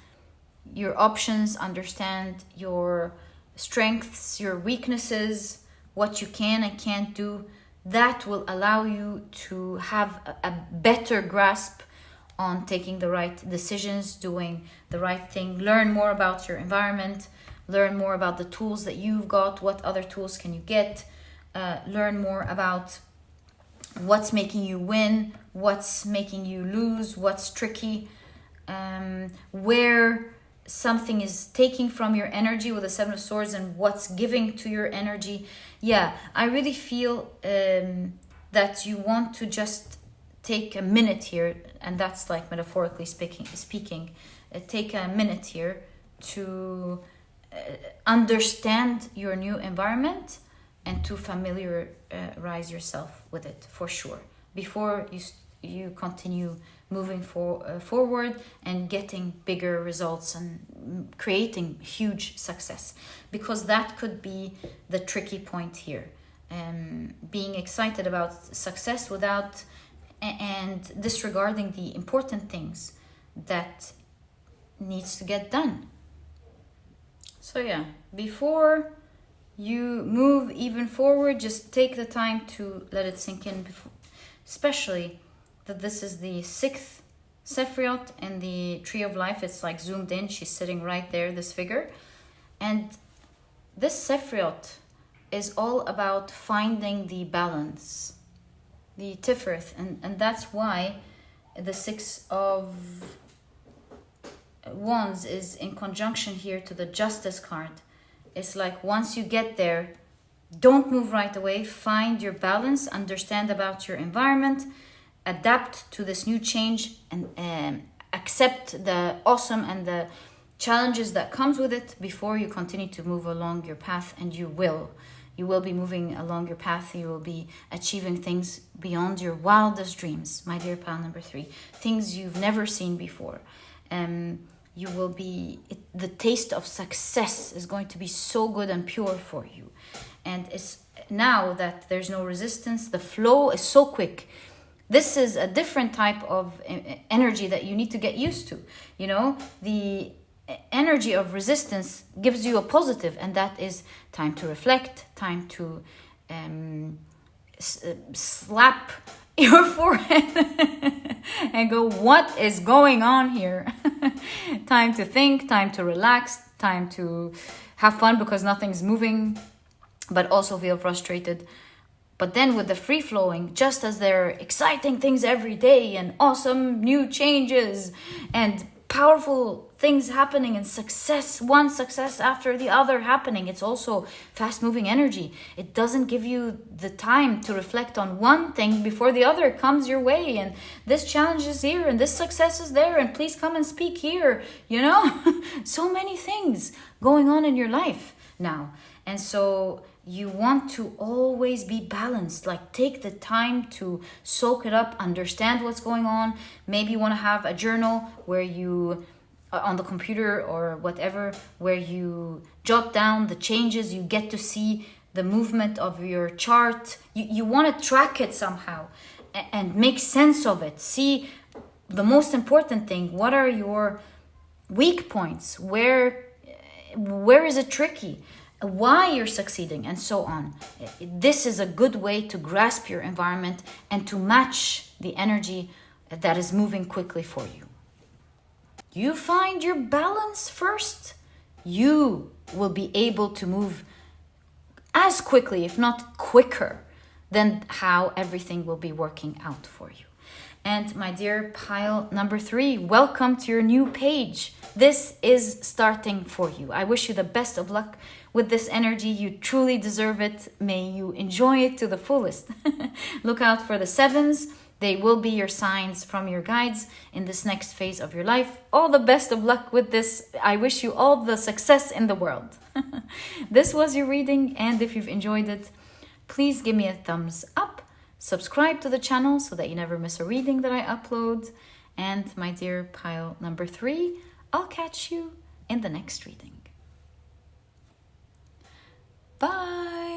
your options, understand your strengths, your weaknesses, what you can and can't do. That will allow you to have a better grasp on taking the right decisions, doing the right thing. Learn more about your environment, learn more about the tools that you've got, what other tools can you get, learn more about what's making you win, what's making you lose, what's tricky, where something is taking from your energy with the Seven of Swords and what's giving to your energy. Yeah, I really feel that you want to just take a minute here, and that's like metaphorically speaking, take a minute here to understand your new environment and to familiarize yourself with it for sure before you continue moving forward and getting bigger results and creating huge success, because that could be the tricky point here. Being excited about success without and disregarding the important things that needs to get done. So yeah, before you move even forward, just take the time to let it sink in, especially that this is the 6th Sephiroth in the Tree of Life. It's like zoomed in, she's sitting right there, this figure. And this Sephiroth is all about finding the balance, the Tiferet, and that's why the 6 of Wands is in conjunction here to the Justice card. It's like once you get there, don't move right away, find your balance, understand about your environment, adapt to this new change, and accept the awesome and the challenges that comes with it before you continue to move along your path. And you will be moving along your path. You will be achieving things beyond your wildest dreams, my dear pile number 3. Things you've never seen before. You will be, the taste of success is going to be so good and pure for you. And it's now that there's no resistance, the flow is so quick. This is a different type of energy that you need to get used to. You know, the energy of resistance gives you a positive, and that is time to reflect, time to slap your forehead and go, what is going on here? Time to think, time to relax, time to have fun because nothing's moving, but also feel frustrated. But then with the free flowing, just as there are exciting things every day and awesome new changes and powerful things happening and success, one success after the other happening, it's also fast moving energy. It doesn't give you the time to reflect on one thing before the other comes your way, and this challenge is here and this success is there and please come and speak here, you know. So many things going on in your life now, and so you want to always be balanced. Like, take the time to soak it up, understand what's going on. Maybe you want to have a journal where you, on the computer or whatever, where you jot down the changes. You get to see the movement of your chart. You want to track it somehow and make sense of it. See the most important thing. What are your weak points? Where is it tricky? Why you're succeeding, and so on. This is a good way to grasp your environment and to match the energy that is moving quickly for you. You find your balance first, you will be able to move as quickly, if not quicker, than how everything will be working out for you. And my dear pile number 3, welcome to your new page. This is starting for you. I wish you the best of luck with this energy. You truly deserve it. May you enjoy it to the fullest. Look out for the 7s. They will be your signs from your guides in this next phase of your life. All the best of luck with this. I wish you all the success in the world. This was your reading, and if you've enjoyed it, please give me a thumbs up. Subscribe to the channel so that you never miss a reading that I upload. And my dear pile number 3, I'll catch you in the next reading. Bye!